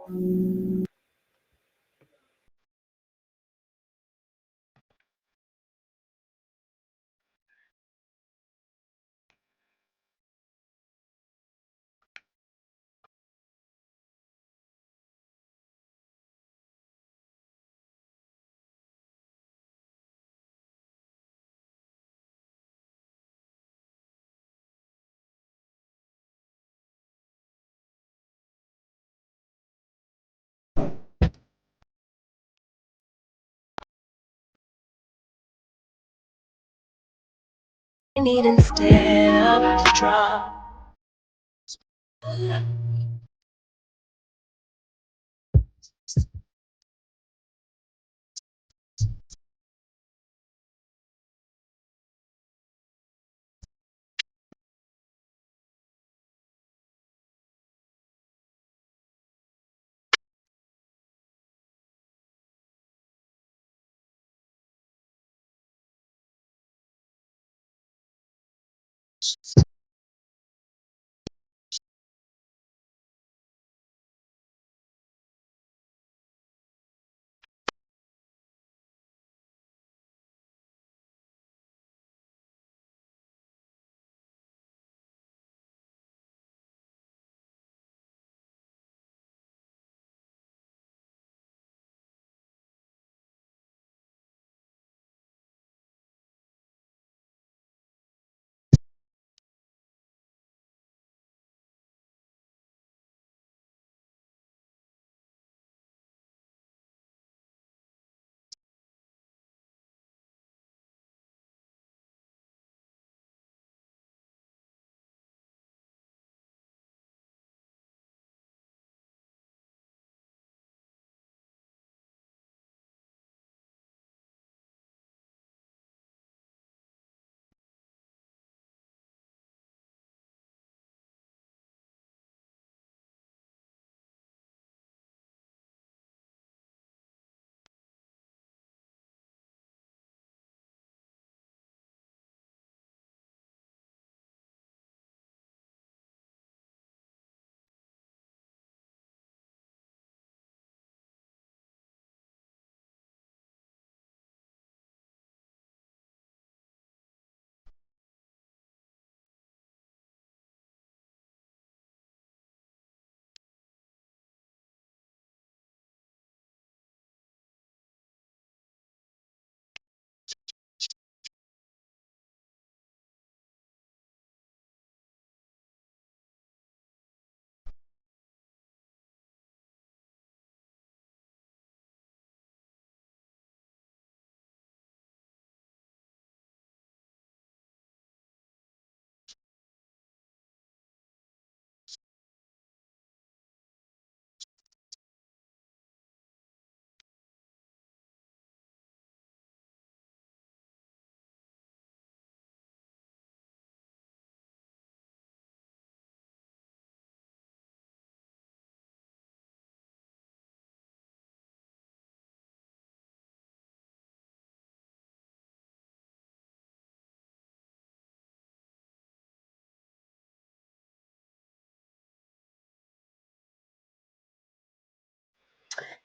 Need instead of the drop.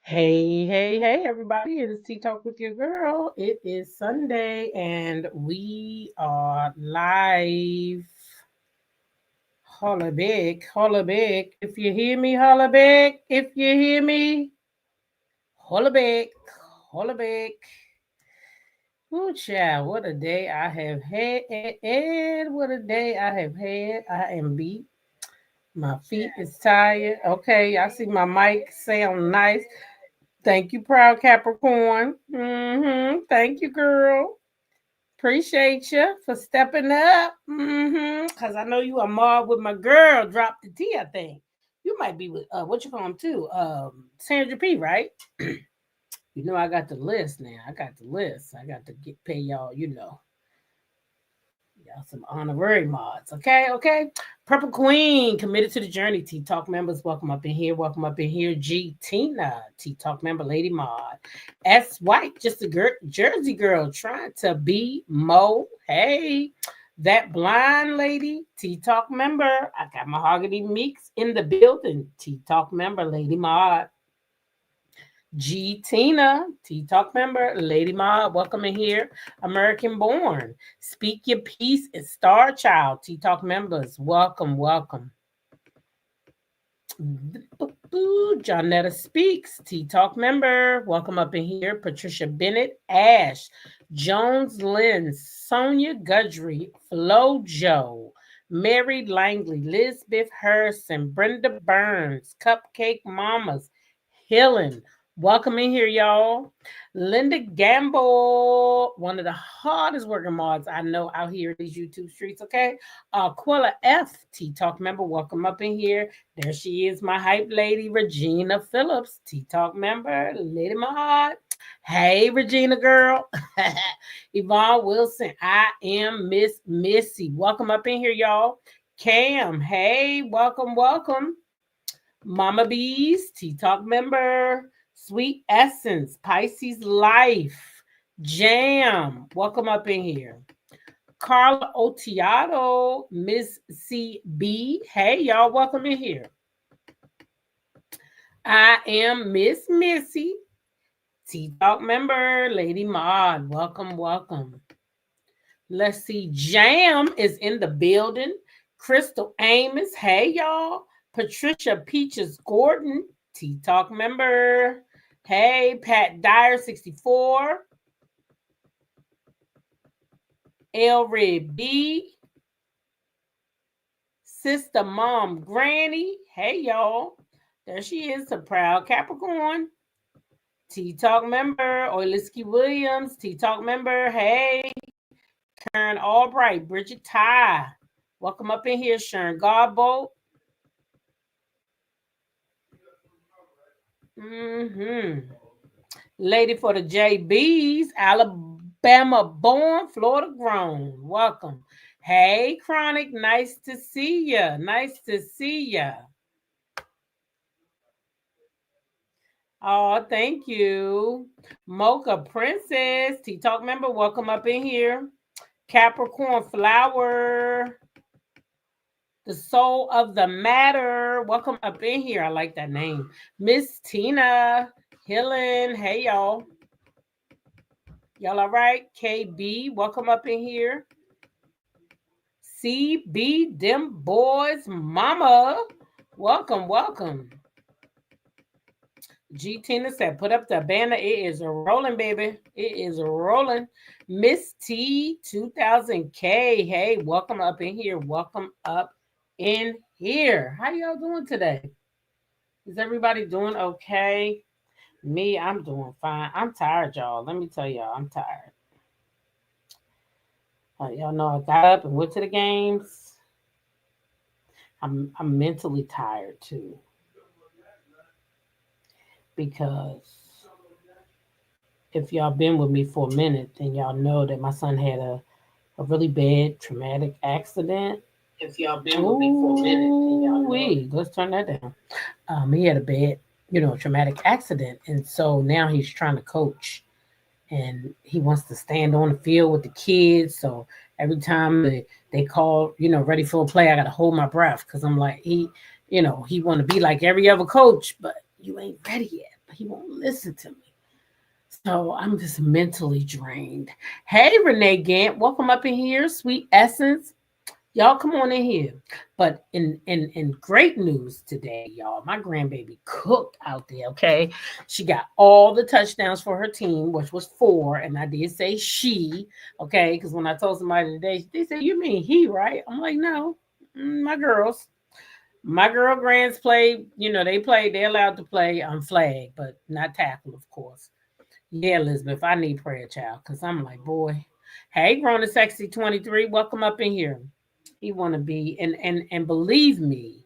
Hey, everybody. It is Tea Talk with your girl. It is Sunday and we are live. Holla big, holla big. If you hear me, holla big. If you hear me, holla big, holla big. Ooh, child, what a day I have had. What a day I have had. I am beat. My feet is tired. Okay, I see my mic sound nice. Thank you, proud Capricorn. Thank you, girl. Appreciate you for stepping up. Cause I know you are mob with my girl. Drop the T, I think. You might be with what you call him too. Sandra P, right? You know I got the list now. I got the list. I got to pay y'all, y'all some honorary mods. Okay. Purple Queen, committed to the journey. T Talk members, welcome up in here. Welcome up in here. G Tina, T Talk member, Lady Mod. S White, just a Jersey girl trying to be Mo. Hey, that blind lady, T Talk member. I got Mahogany Meeks in the building. T Talk member, Lady Mod. G Tina, T Talk member, Lady Ma, welcome in here. American born, Speak Your Peace, and Star Child, T Talk members, welcome, welcome. Jonetta Speaks, T Talk member. Welcome up in here. Patricia Bennett, Ash, Jones Lynn, Sonia Gudry, Flo Joe, Mary Langley, Lisbeth Hurson, Brenda Burns, Cupcake Mamas, Helen. Welcome in here, y'all. Linda Gamble, one of the hardest working mods I know out here in these YouTube streets, okay? Quilla F, T Talk member, welcome up in here. There she is, my hype lady, Regina Phillips, T Talk member, Lady Mod. Hey, Regina girl. Yvonne Wilson, I am Miss Missy. Welcome up in here, y'all. Cam, hey, welcome, welcome. Mama Bees, T Talk member. Sweet Essence, Pisces Life. Jam, welcome up in here. Carla Otiato, Miss CB. Hey, y'all, welcome in here. I am Miss Missy, T Talk member, Lady Maud. Welcome, welcome. Let's see. Jam is in the building. Crystal Amos. Hey, y'all. Patricia Peaches Gordon, T Talk member. Hey, Pat Dyer 64. Elred B. Sister Mom Granny. Hey, y'all. There she is, a proud Capricorn. T Talk member, Oiliski Williams, T Talk member, hey, Karen Albright, Bridget Ty. Welcome up in here, Sharon Garbo. Lady for the JBs, Alabama born, Florida grown. Welcome. Hey, Chronic, nice to see ya. Nice to see ya. Oh, thank you. Mocha Princess, T Talk member, welcome up in here. Capricorn Flower, the soul of the matter. Welcome up in here. I like that name. Miss Tina, Helen. Hey, y'all. Y'all all right? KB, welcome up in here. CB, them boys, mama. Welcome, welcome. G Tina said, put up the banner. It is rolling, baby. It is rolling. Miss T 2000K. Hey, welcome up in here. Welcome up in here. How y'all doing today? Is everybody doing okay? Me, I'm doing fine. I'm tired, y'all. Let me tell y'all, I'm tired. Y'all know I got up and went to the games. I'm mentally tired too. Because if y'all been with me for a minute, then y'all know that my son had a really bad traumatic accident. If y'all been with me for a minute, then y'all know. Let's turn that down. He had a bad, traumatic accident, and so now he's trying to coach, and he wants to stand on the field with the kids. So every time they call, ready for a play, I got to hold my breath because I'm like he want to be like every other coach, but you ain't ready yet. But he won't listen to me. So I'm just mentally drained. Hey, Renee Gant, welcome up in here. Sweet Essence. Y'all come on in here. But in great news today, y'all, my grandbaby cooked out there, okay? She got all the touchdowns for her team, which was 4, and I did say she, okay? Because when I told somebody today, they said, you mean he, right? I'm like, no, my girls. My girl grands play, they're allowed to play on flag, but not tackle, of course. Yeah, Elizabeth, I need prayer, child, because I'm like, boy. Hey, grown and sexy 23, welcome up in here. He want to be, and believe me,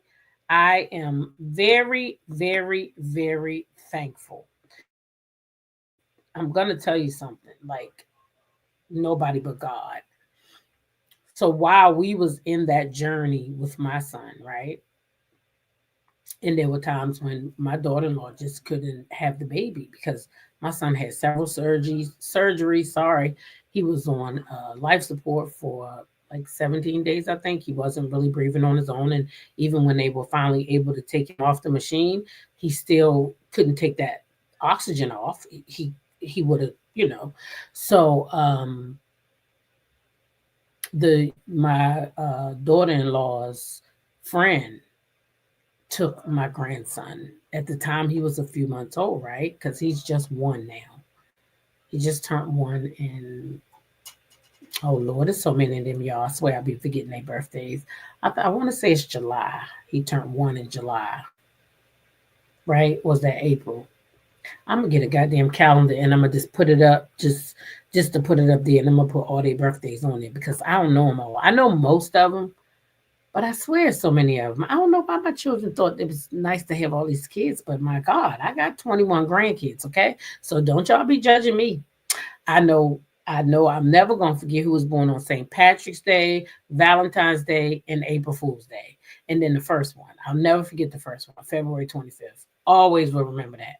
I am very, very, very thankful. I'm gonna tell you something, like nobody but God. So while we was in that journey with my son, right? And there were times when my daughter-in-law just couldn't have the baby because my son had several surgeries. Sorry, he was on life support for like 17 days. I think he wasn't really breathing on his own, and even when they were finally able to take him off the machine, he still couldn't take that oxygen off, he would have, you know. So the my daughter-in-law's friend took my grandson. At the time he was a few months old, right? Because he's just one now. He just turned one in, oh Lord, there's so many of them, y'all. I swear I'll be forgetting their birthdays. I want to say it's July. He turned one in July, right? Was that April? I'm gonna get a goddamn calendar and I'm gonna just put it up, just to put it up there, and I'm gonna put all their birthdays on it because I don't know them all. I know most of them, but I swear so many of them. I don't know why my children thought it was nice to have all these kids, but my God, I got 21 grandkids. Okay, so don't y'all be judging me. I know. I know I'm never gonna forget who was born on St. Patrick's Day, Valentine's Day, and April Fool's Day. And then the first one. I'll never forget the first one, February 25th. Always will remember that.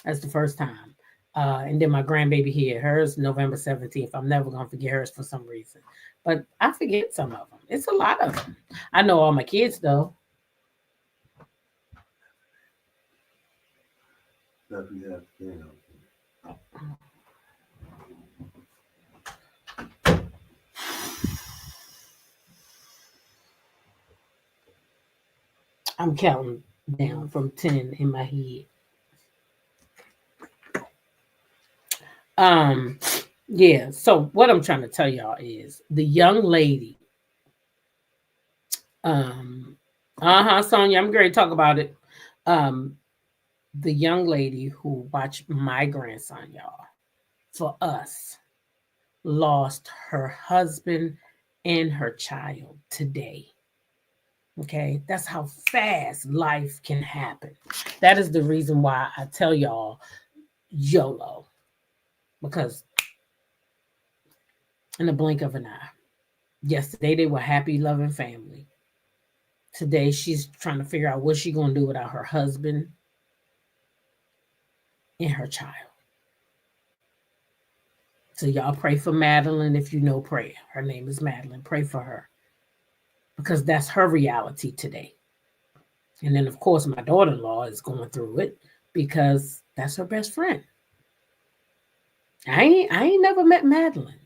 That's the first time. And then my grandbaby here, hers November 17th. I'm never gonna forget hers for some reason. But I forget some of them. It's a lot of them. I know all my kids though. I'm counting down from 10 in my head. Um, yeah. So what I'm trying to tell y'all is the young lady. Sonia, I'm going to talk about it. Um, the young lady who watched my grandson, y'all, for us, lost her husband and her child today. Okay, that's how fast life can happen. That is the reason why I tell y'all YOLO, because in the blink of an eye. Yesterday they were happy, loving family. Today she's trying to figure out what she's gonna do without her husband and her child. So y'all pray for Madeline if you know prayer. Her name is Madeline. Pray for her because that's her reality today. And then of course my daughter-in-law is going through it because that's her best friend. I ain't never met Madeline.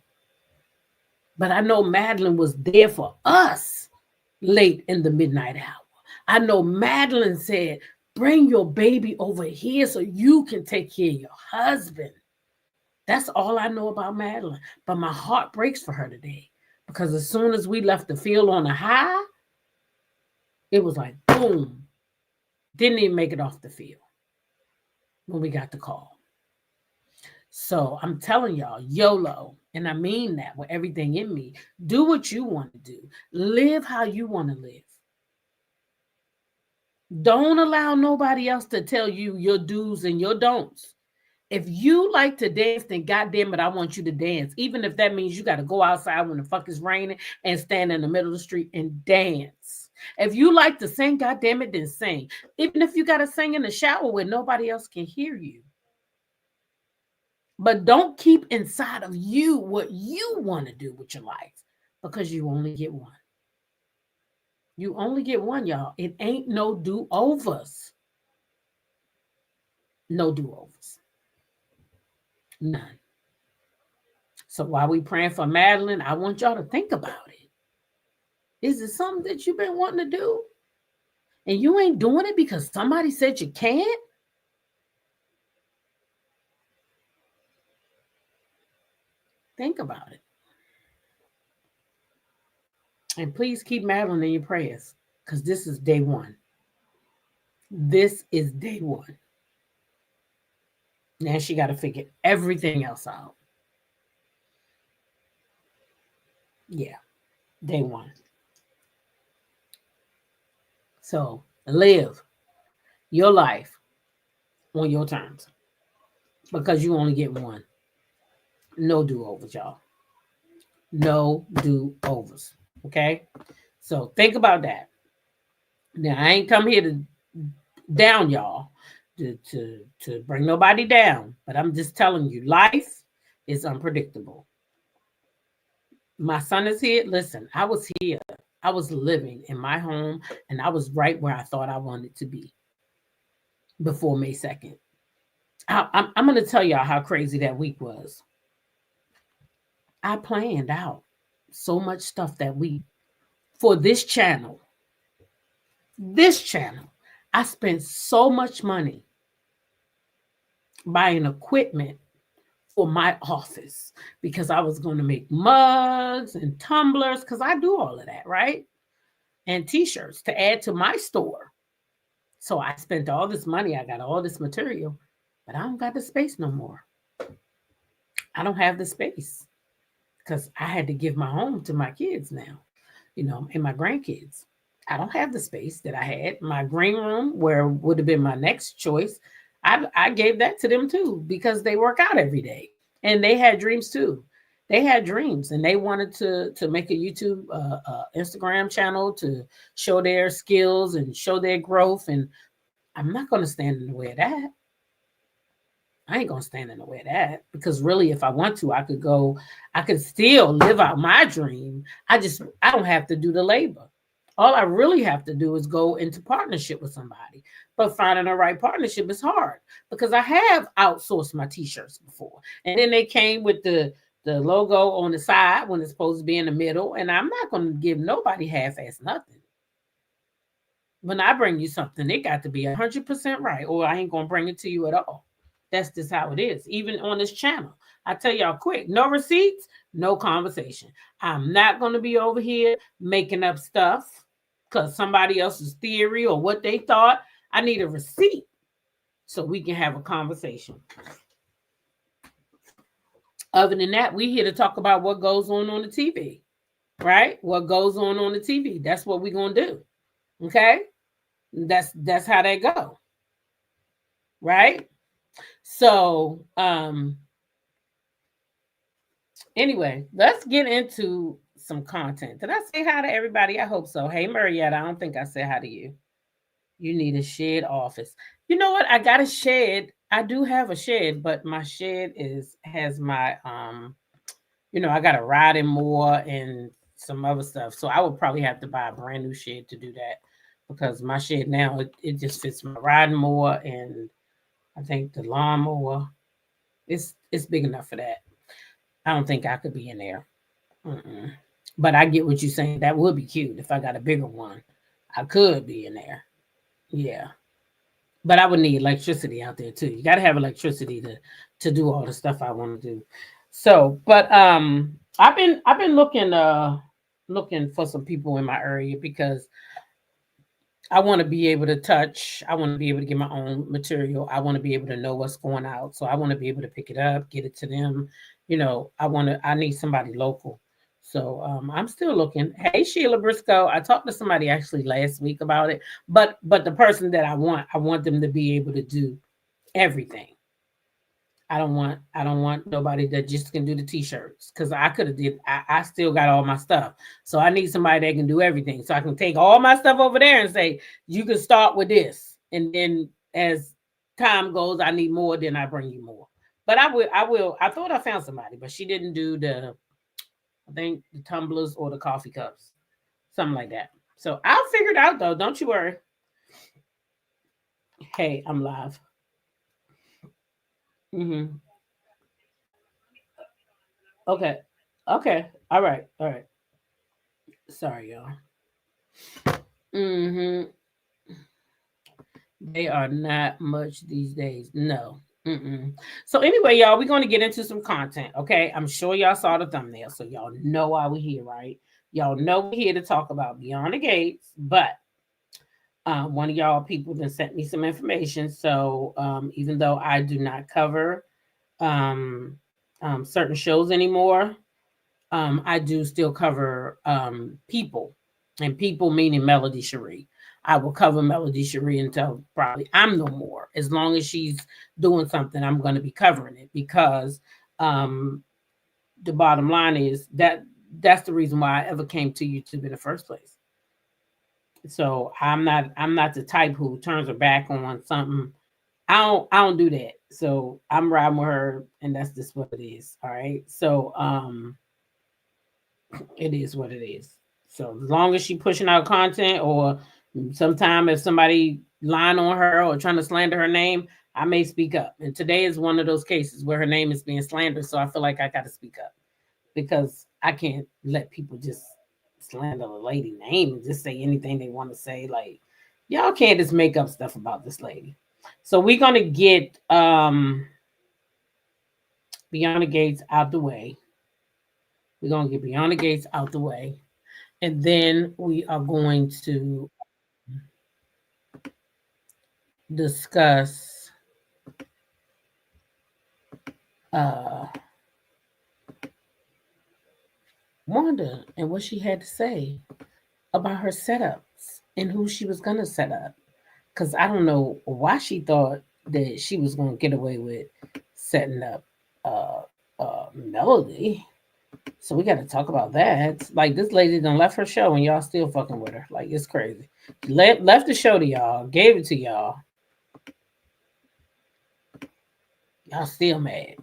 But I know Madeline was there for us late in the midnight hour. I know Madeline said, bring your baby over here so you can take care of your husband. That's all I know about Madeline. But my heart breaks for her today because as soon as we left the field on a high, it was like, boom. Didn't even make it off the field when we got the call. So I'm telling y'all, YOLO. And I mean that with everything in me. Do what you want to do. Live how you want to live. Don't allow nobody else to tell you your do's and your don'ts. If you like to dance, then goddamn it, I want you to dance. Even if that means you got to go outside when the fuck is raining and stand in the middle of the street and dance. If you like to sing, goddamn it, then sing. Even if you got to sing in the shower where nobody else can hear you. But don't keep inside of you what you want to do with your life because you only get one. You only get one, y'all. It ain't no do-overs. No do-overs. None. So while we praying for Madeline, I want y'all to think about it. Is it something that you've been wanting to do? And you ain't doing it because somebody said you can't? Think about it. And please keep Madeline in your prayers because this is day one. This is day one. Now she got to figure everything else out. Yeah, day one. So live your life on your terms because you only get one. No do-overs, y'all. No do-overs. Okay? So think about that. Now I ain't come here to down y'all to bring nobody down, but I'm just telling you, life is unpredictable. My son is here. Listen, I was here. I was living in my home and I was right where I thought I wanted to be before May 2nd. I'm going to tell y'all how crazy that week was. I planned out so much stuff that week for this channel. This channel. I spent so much money buying equipment for my office because I was going to make mugs and tumblers because I do all of that, right? And t-shirts to add to my store. So I spent all this money. I got all this material, but I don't got the space no more. I don't have the space because I had to give my home to my kids now, and my grandkids. I don't have the space that I had. My green room, where would have been my next choice, I gave that to them too because they work out every day and they had dreams too. They had dreams and they wanted to make a YouTube, Instagram channel to show their skills and show their growth. And I'm not going to stand in the way of that. I ain't gonna stand in the way of that because really, if I want to, I could still live out my dream. I don't have to do the labor. All I really have to do is go into partnership with somebody. But finding the right partnership is hard because I have outsourced my t-shirts before. And then they came with the logo on the side when it's supposed to be in the middle. And I'm not gonna give nobody half-ass nothing. When I bring you something, it got to be 100% right, or I ain't gonna bring it to you at all. That's just how it is. Even on this channel, I tell y'all quick: no receipts, no conversation. I'm not gonna be over here making up stuff because somebody else's theory or what they thought. I need a receipt so we can have a conversation. Other than that, we here to talk about what goes on the TV, right? What goes on the TV. That's what we're gonna do. Okay, that's how they go, right? So, anyway, let's get into some content. Did I say hi to everybody? I hope so. Hey, Marietta, I don't think I said hi to you. You need a shed office. You know what? I got a shed. I do have a shed, but my shed has my I got a riding mower and some other stuff. So I would probably have to buy a brand new shed to do that because my shed now it just fits my riding mower and I think the lawnmower. It's big enough for that. I don't think I could be in there. Mm-mm. But I get what you're saying. That would be cute if I got a bigger one. I could be in there. Yeah. But I would need electricity out there too. You got to have electricity to do all the stuff I want to do. So, but I've been looking for some people in my area because I want to be able to touch. I want to be able to get my own material. I want to be able to know what's going out. So I want to be able to pick it up, get it to them. I need somebody local. So I'm still looking. Hey Sheila Briscoe, I talked to somebody actually last week about it, but the person that I want them to be able to do everything. I don't want nobody that just can do the t-shirts because I could have did I still got all my stuff. So I need somebody that can do everything. So I can take all my stuff over there and say, you can start with this. And then as time goes, I need more, then I bring you more. But I thought I found somebody, but she didn't do I think the tumblers or the coffee cups. Something like that. So I'll figure it out though. Don't you worry. Hey, I'm live. Mm-hmm. Okay. Okay. All right. All right. Sorry, y'all. Mm-hmm. They are not much these days. No. Mm-mm. So anyway, y'all, we're going to get into some content. Okay, I'm sure y'all saw the thumbnail, so y'all know why we're here, right? Y'all know we're here to talk about Beyond the Gates, but one of y'all people then sent me some information. So even though I do not cover um, certain shows anymore, I do still cover people, and people meaning Melody Cherie. I will cover Melody Cherie until probably I'm no more. As long as she's doing something, I'm going to be covering it because um, the bottom line is that's the reason why I ever came to YouTube in the first place. So I'm not the type who turns her back on something. I don't do that. So I'm riding with her, and that's just what it is. All right. So it is what it is. So as long as she pushing out content, or sometime if somebody lying on her or trying to slander her name, I may speak up. And today is one of those cases where her name is being slandered. So I feel like I got to speak up because I can't let people just slander a lady name and just say anything they want to say. Like, y'all can't just make up stuff about this lady. So we're going to get Beyond the Gates out the way. We're going to get Beyond the Gates out the way. And then we are going to discuss uh, Wanda and what she had to say about her setups and who she was going to set up. Because I don't know why she thought that she was going to get away with setting up Melody. So we got to talk about that. Like, this lady done left her show and y'all still fucking with her. Like, it's crazy. She left the show to y'all, gave it to y'all. Y'all still mad.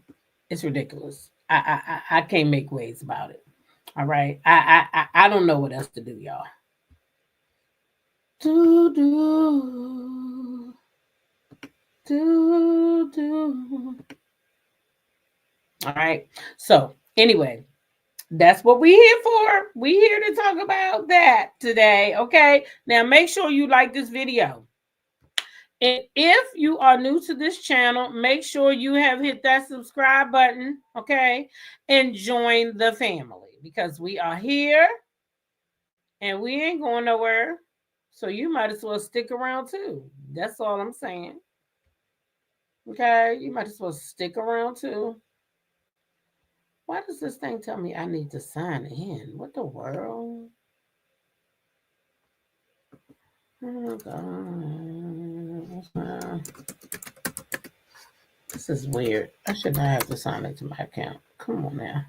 It's ridiculous. I can't make waves about it. All right. I don't know what else to do, y'all. Do do do. All right. So anyway, that's what we here for. We here to talk about that today. Okay. Now make sure you like this video. And if you are new to this channel, make sure you have hit that subscribe button, okay? And join the family because we are here and we ain't going nowhere. So you might as well stick around too. That's all I'm saying. Okay? You might as well stick around too. Why does this thing tell me I need to sign in? What the world? Oh, God. This is weird. I should not have to sign into my account. Come on now.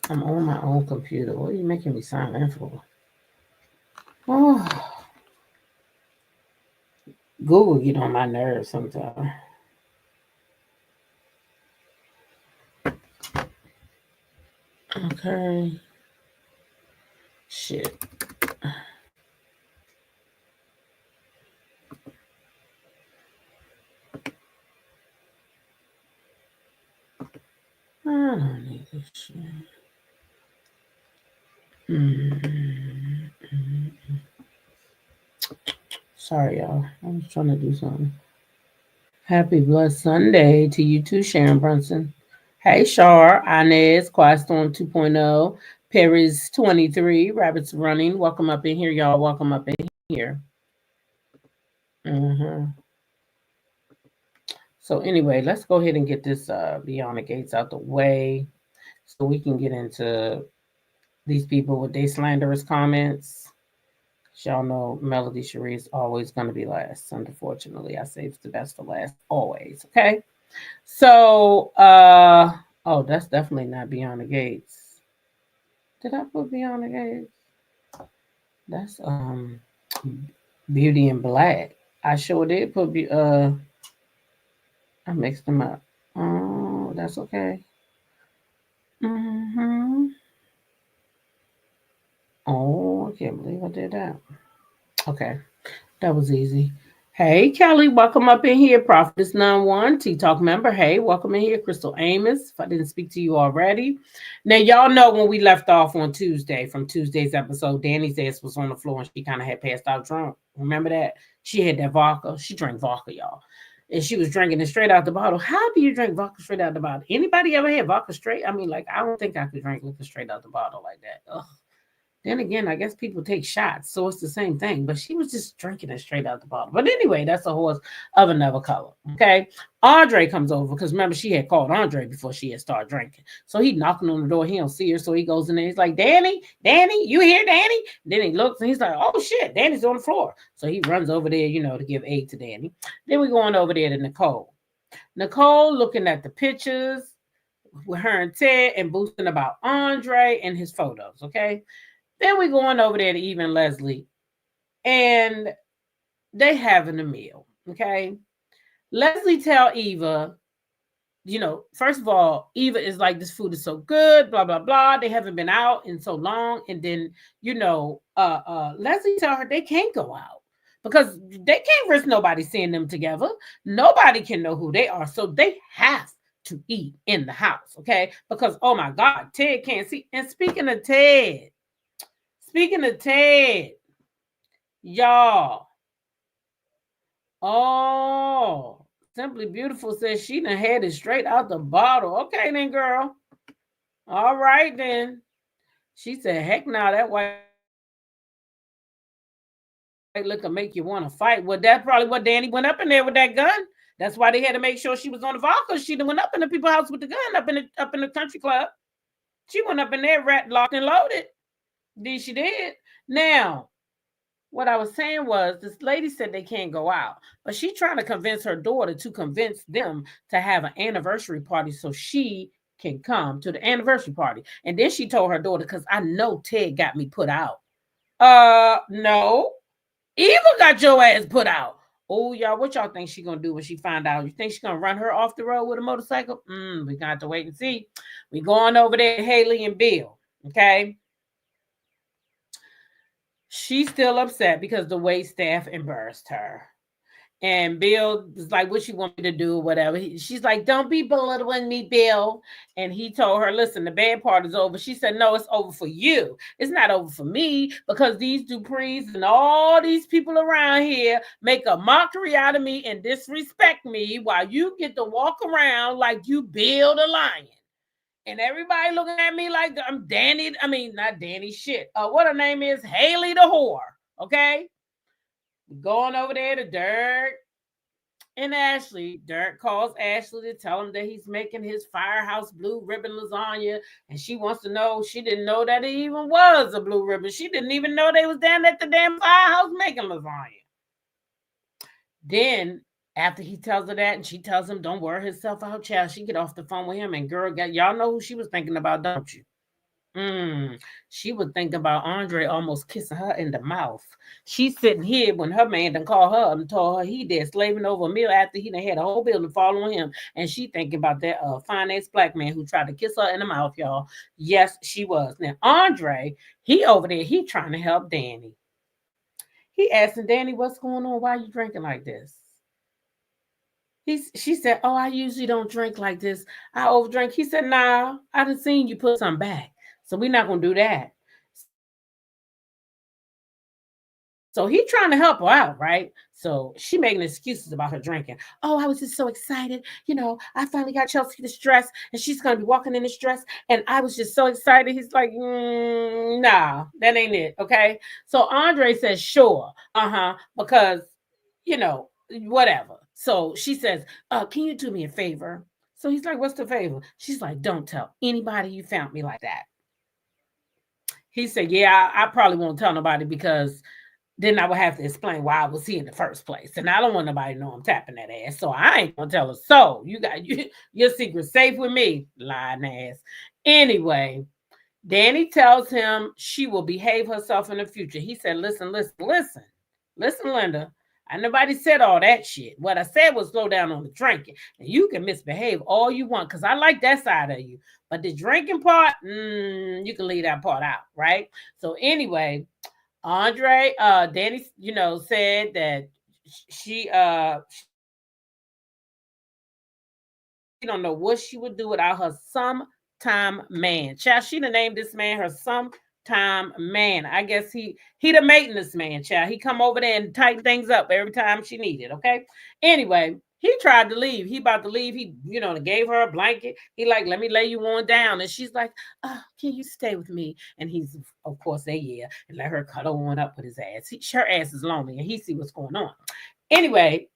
I'm on my own computer. What are you making me sign in for? Oh, Google get on my nerves sometimes. Okay. Shit. I don't need this shit. Sorry, y'all. I was trying to do something. Happy Blessed Sunday to you too, Sharon Brunson. Hey, Shar, Inez, Quiet Storm 2.0, Perry's 23, Rabbits Running. Welcome up in here, y'all. Welcome up in here. Mm-hmm. So anyway, let's go ahead and get this Beyond the Gates out the way so we can get into these people with their slanderous comments. Y'all know Melody Shari is always going to be last. Unfortunately, I saved the best for last always. Okay. So, oh, that's definitely not Beyond the Gates. Did I put Beyond the Gates? That's Beauty and Black. I sure did put I mixed them up. Oh, that's okay. Mm-hmm. Oh, I can't believe I did that. Okay, that was easy. Hey, Kelly, welcome up in here. Prophetess Nine One, T Talk member. Hey, welcome in here. Crystal Amos, if I didn't speak to you already. Now, y'all know when we left off on Tuesday from Tuesday's episode, Danny's ass was on the floor and she kind of had passed out drunk. Remember that? She had that vodka. She drank vodka, y'all. And she was drinking it straight out the bottle. How do you drink vodka straight out the bottle? Anybody ever had vodka straight? I mean, like, I don't think I could drink liquor straight out the bottle like that. Ugh. Then again, I guess people take shots, so it's the same thing. But she was just drinking it straight out the bottle. But anyway, that's a horse of another color. Okay. Andre comes over because remember she had called Andre before she had started drinking. So he knocking on the door. He don't see her, so he goes in there. He's like, Danny, you here, Danny? Then he looks and he's like, oh shit, Danny's on the floor. So he runs over there, to give aid to Danny. Then we go on over there to Nicole. Nicole looking at the pictures with her and Ted and boosting about Andre and his photos. Okay. Then we going over there to Eva and Leslie, and they having a meal. Okay, Leslie tell Eva, first of all, Eva is like, this food is so good, blah blah blah. They haven't been out in so long, and then Leslie tell her they can't go out because they can't risk nobody seeing them together. Nobody can know who they are. So they have to eat in the house, okay? Because, oh my God, Ted can't see. And speaking of Ted, y'all, oh, Simply Beautiful says she done had it straight out the bottle. Okay, then, girl. All right, then. She said, heck no, that white liquor make you want to fight. Well, that's probably what Danny went up in there with that gun. That's why they had to make sure she was on the vault, because she done went up in the people's house with the gun up in the country club. She went up in there locked and loaded. Did she did. Now, what I was saying was this lady said they can't go out, but she trying to convince her daughter to convince them to have an anniversary party so she can come to the anniversary party. And then she told her daughter, because I know Ted got me put out. No. Eva got your ass put out. Oh, y'all, what y'all think she gonna do when she find out? You think she gonna run her off the road with a motorcycle? We got to wait and see. We going over there, Haley and Bill. Okay. She's still upset because the wait staff embarrassed her. And Bill was like, what you want me to do, whatever. She's like, don't be belittling me, Bill. And he told her, listen, the bad part is over. She said, no, it's over for you. It's not over for me, because these Duprees and all these people around here make a mockery out of me and disrespect me, while you get to walk around like you Bill the Lion. And everybody looking at me like I'm Danny. I mean, not Danny shit. What her name is? Haley the whore. Okay? Going over there to Dirk and Ashley. Dirk calls Ashley to tell him that he's making his firehouse blue ribbon lasagna. And she wants to know, she didn't know that it even was a blue ribbon. She didn't even know they was down at the damn firehouse making lasagna. Then after he tells her that, and she tells him, don't worry herself out, child, she get off the phone with him. And girl, y'all know who she was thinking about, don't you? She would think about Andre almost kissing her in the mouth. She's sitting here when her man done called her and told her he dead slaving over a meal after he done had a whole building fall on him. And she thinking about that finance black man who tried to kiss her in the mouth, y'all. Yes, she was. Now, Andre, he over there, he trying to help Danny. He asking Danny, what's going on? Why are you drinking like this? She said, oh, I usually don't drink like this. I overdrink. He said, nah, I done seen you put some back. So we're not going to do that. So he trying to help her out, right? So she making excuses about her drinking. Oh, I was just so excited. I finally got Chelsea this dress, and she's going to be walking in this dress. And I was just so excited. He's like, nah, that ain't it. Okay. So Andre says, sure. Because, whatever. So she says, can you do me a favor? So he's like, what's the favor? She's like, don't tell anybody you found me like that. He said, yeah, I probably won't tell nobody, because then I would have to explain why I was here in the first place. And I don't want nobody to know I'm tapping that ass. So I ain't gonna tell her. So your secret's safe with me, lying ass. Anyway, Danny tells him she will behave herself in the future. He said, listen, Linda. I nobody said all that shit. What I said was slow down on the drinking. And you can misbehave all you want, because I like that side of you. But the drinking part, you can leave that part out, right? So anyway, Andre, Danny, said that she don't know what she would do without her sometime man. Child, she done named this man her sometime man. I guess he the maintenance man, child. He come over there and tighten things up every time she need it. Okay. Anyway, he tried to leave. He about to leave. He gave her a blanket. He like, let me lay you on down. And she's like, can you stay with me? And he's, of course, they yeah, and let her cuddle on up with his ass. Her ass is lonely, and he see what's going on. Anyway,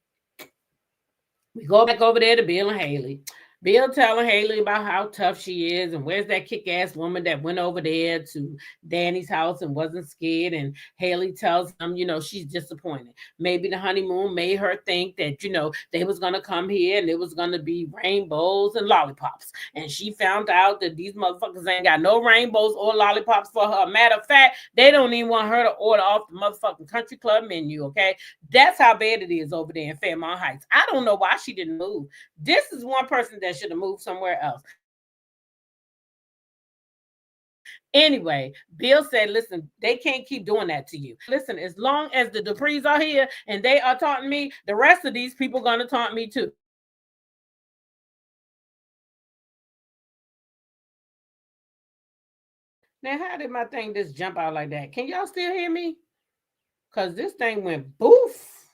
we go back over there to Bill and Haley. Bill telling Haley about how tough she is, and where's that kick-ass woman that went over there to Danny's house and wasn't scared. And Haley tells him, she's disappointed. Maybe the honeymoon made her think that, they was gonna come here and it was gonna be rainbows and lollipops. And she found out that these motherfuckers ain't got no rainbows or lollipops for her. Matter of fact, they don't even want her to order off the motherfucking country club menu. Okay, that's how bad it is over there in Fairmont Heights. I don't know why she didn't move. This is one person that should have moved somewhere else. This is one person that should have moved to Fairmont Heights. Anyway, Bill said, listen, they can't keep doing that to you. Listen, as long as the Duprees are here and they are taunting me, the rest of these people going to taunt me too. Now, how did my thing just jump out like that? Can y'all still hear me? Because this thing went boof.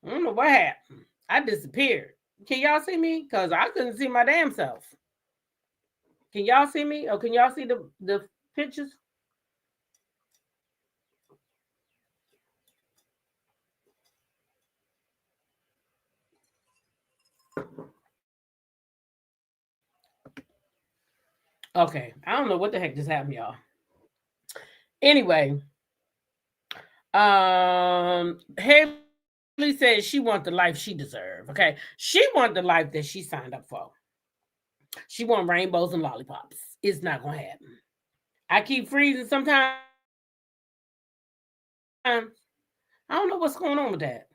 I don't know what happened. I disappeared. Can y'all see me? Because I couldn't see my damn self. Can y'all see me? Or can y'all see the pictures? Okay. I don't know what the heck just happened, y'all. Anyway, Haley says she wants the life she deserves. Okay, she wants the life that she signed up for. She wants rainbows and lollipops. It's not gonna happen. I keep freezing sometimes. I don't know what's going on with that.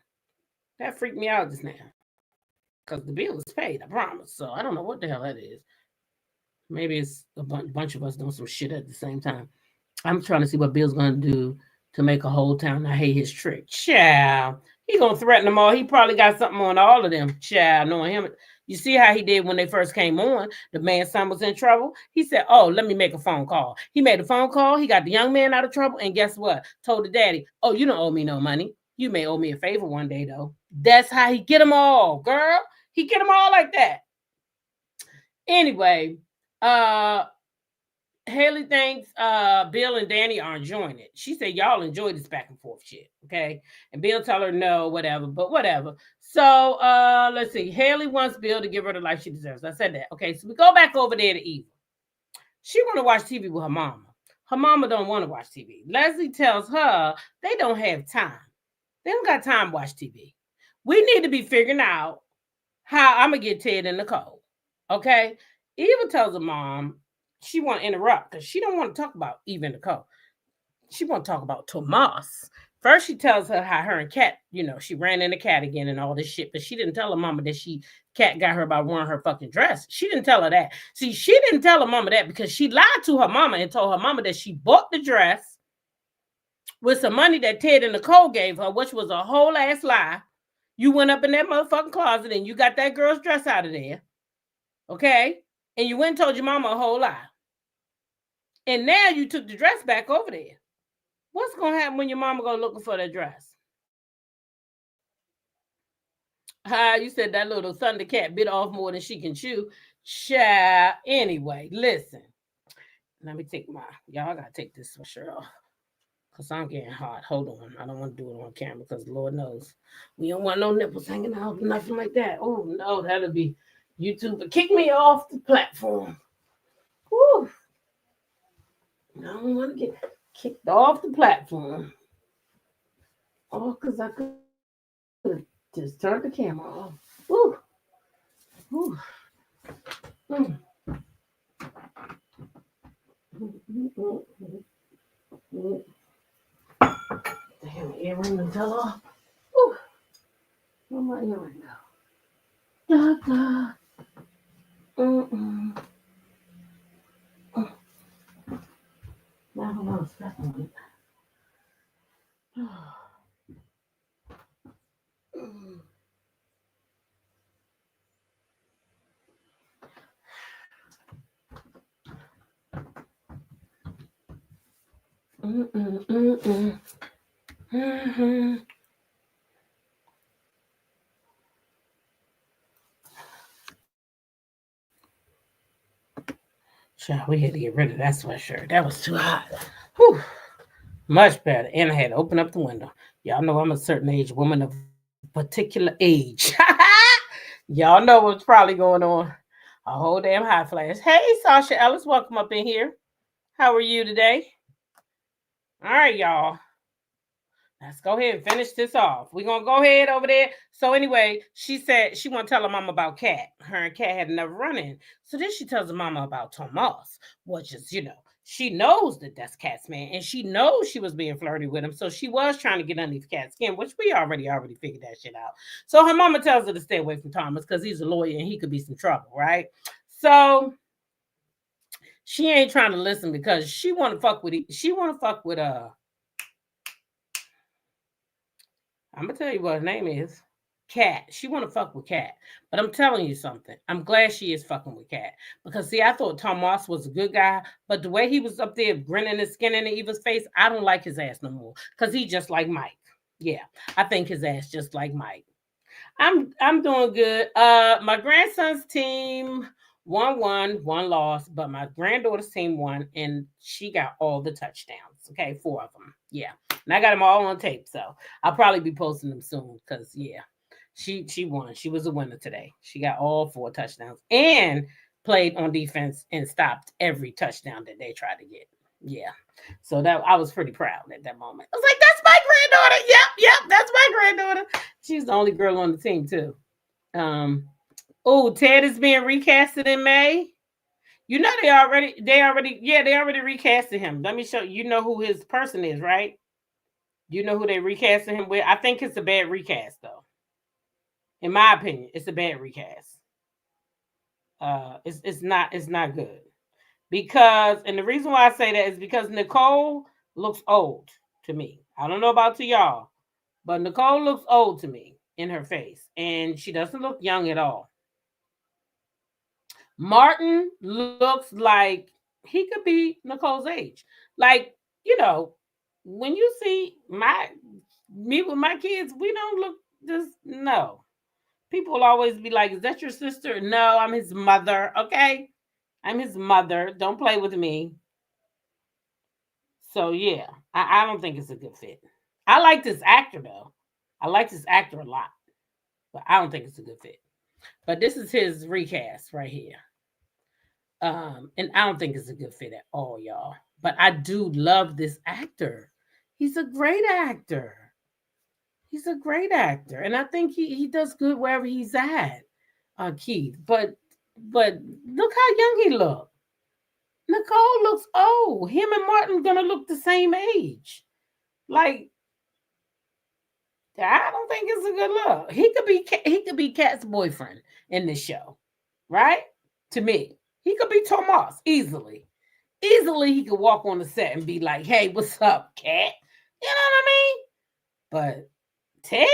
That freaked me out just now. Because the bill is paid, I promise. So I don't know what the hell that is. Maybe it's a bunch of us doing some shit at the same time. I'm trying to see what Bill's gonna do to make a whole town not hate his trick. Child. He gonna threaten them all. He probably got something on all of them. Child, knowing him. You see how he did when they first came on? The man's son was in trouble. He said, oh, let me make a phone call. He made a phone call. He got the young man out of trouble. And guess what? Told the daddy, oh, you don't owe me no money. You may owe me a favor one day, though. That's how he get them all, girl. He get them all like that. Anyway, uh, Haley thinks Bill and Danny are enjoying it. She said, y'all enjoy this back and forth shit. Okay. And Bill tell her no, whatever, but whatever. So let's see. Haley wants Bill to give her the life she deserves. I said that. Okay. So we go back over there to Eva. She want to watch TV with her mama. Her mama don't want to watch TV. Leslie tells her they don't have time. They don't got time to watch TV. We need to be figuring out how I'm gonna get Ted in the cold. Okay. Eva tells her mom she want to interrupt because she don't want to talk about Eva and Nicole. She want to talk about Tomas. First, she tells her how her and Kat, she ran into Kat again and all this shit, but she didn't tell her mama that Kat got her by wearing her fucking dress. She didn't tell her that. See, she didn't tell her mama that because she lied to her mama and told her mama that she bought the dress with some money that Ted and Nicole gave her, which was a whole ass lie. You went up in that motherfucking closet and you got that girl's dress out of there. Okay? And you went and told your mama a whole lie. And now you took the dress back over there. What's going to happen when your mama go looking for that dress? You said that little Thundercat bit off more than she can chew. Child. Anyway, listen. Let me take y'all got to take this sweatshirt off. Because I'm getting hot. Hold on. I don't want to do it on camera because Lord knows. We don't want no nipples hanging out, nothing like that. Oh, no, that'll be YouTube. But kick me off the platform. Woo. I don't want to get kicked off the platform. Oh, because I could just turn the camera off. Woo. Woo. Mm. Damn, earring fell off. Woo. Where my earring go? Da-da. Mm-mm. Now I don't want to step on it. Mm-hmm. Child, we had to get rid of that sweatshirt. That was too hot. Whew. Much better. And I had to open up the window. Y'all know I'm a certain age woman of particular age. Y'all know what's probably going on. A whole damn hot flash. Hey, Sasha Ellis, welcome up in here. How are you today? All right, y'all. Let's go ahead and finish this off. We're going to go ahead over there. So anyway, she said she want to tell her mama about Kat. Her and Kat had another run-in. So then she tells her mama about Tomas, which is, she knows that that's Kat's man. And she knows she was being flirty with him. So she was trying to get underneath Kat's skin, which we already figured that shit out. So her mama tells her to stay away from Thomas because he's a lawyer and he could be some trouble, right? So She ain't trying to listen because she want to fuck with. She want to fuck with. I'm gonna tell you what her name is. Cat. She want to fuck with Cat. But I'm telling you something. I'm glad she is fucking with Cat because see, I thought Tom Moss was a good guy, but the way he was up there grinning his skin in the Eva's face, I don't like his ass no more because he just like Mike. Yeah, I think his ass just like Mike. I'm doing good. My grandson's team one loss, but my granddaughter's team won, and she got all the touchdowns. Okay, 4 of them. Yeah, and I got them all on tape, so I'll probably be posting them soon. Cause yeah, she won. She was a winner today. She got all 4 touchdowns and played on defense and stopped every touchdown that they tried to get. Yeah. So that I was pretty proud at that moment. I was like, that's my granddaughter. Yep, that's my granddaughter. She's the only girl on the team too. Um, oh, Ted is being recasted in May. You know they already recasted him. Let me show you. You know who his person is, right? You know who they recasted him with. I think it's a bad recast though. In my opinion, it's a bad recast. It's not good because, and the reason why I say that is because Nicole looks old to me. I don't know about to y'all, but Nicole looks old to me in her face, and she doesn't look young at all. Martin looks like he could be Nicole's age. Like, you know, when you see me with my kids, we don't look just no. People will always be like, "Is that your sister?" No, I'm his mother. Okay, I'm his mother. Don't play with me. So yeah, I don't think it's a good fit. I like this actor though. I like this actor a lot, but I don't think it's a good fit. But this is his recast right here. And I don't think it's a good fit at all, y'all. But I do love this actor. He's a great actor. He's a great actor, and I think he does good wherever he's at, Keith. But look how young he look. Nicole looks old. Him and Martin gonna look the same age. Like I don't think it's a good look. He could be Kat's boyfriend in this show, right? To me, he could be Tomas easily. Easily, he could walk on the set and be like, "Hey, what's up, Kat?" You know what I mean? But Ted,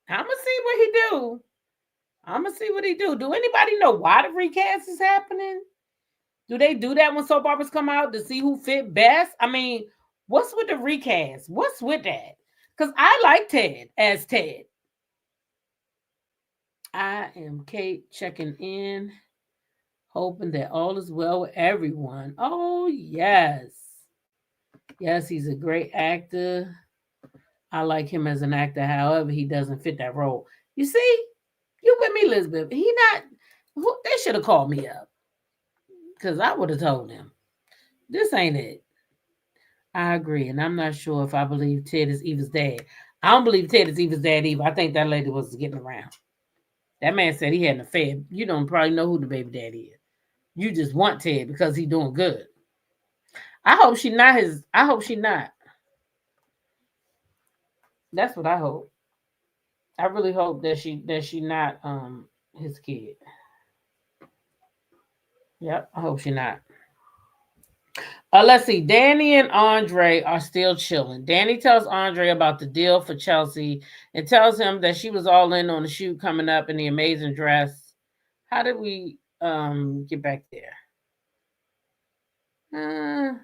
I'ma see what he do. I'ma see what he do. Do anybody know why the recast is happening? Do they do that when soap operas come out to see who fit best? I mean, what's with the recast? What's with that? Because I like Ted as Ted. I am Kate checking in, hoping that all is well with everyone. Oh, yes. Yes, he's a great actor. I like him as an actor. However, he doesn't fit that role. You see, you with me, Elizabeth. He not. They should have called me up because I would have told them this ain't it. I agree, and I'm not sure if I believe Ted is Eva's dad. I don't believe Ted is Eva's dad either. I think that lady was getting around. That man said he had an affair. You don't probably know who the baby daddy is. You just want Ted because he doing good. I hope she not his. I hope she not. That's what I hope. I really hope that she not his kid. Yep, I hope she not. Let's see. Danny and Andre are still chilling. Danny tells Andre about the deal for Chelsea and tells him that she was all in on the shoot coming up in the amazing dress. How did we get back there?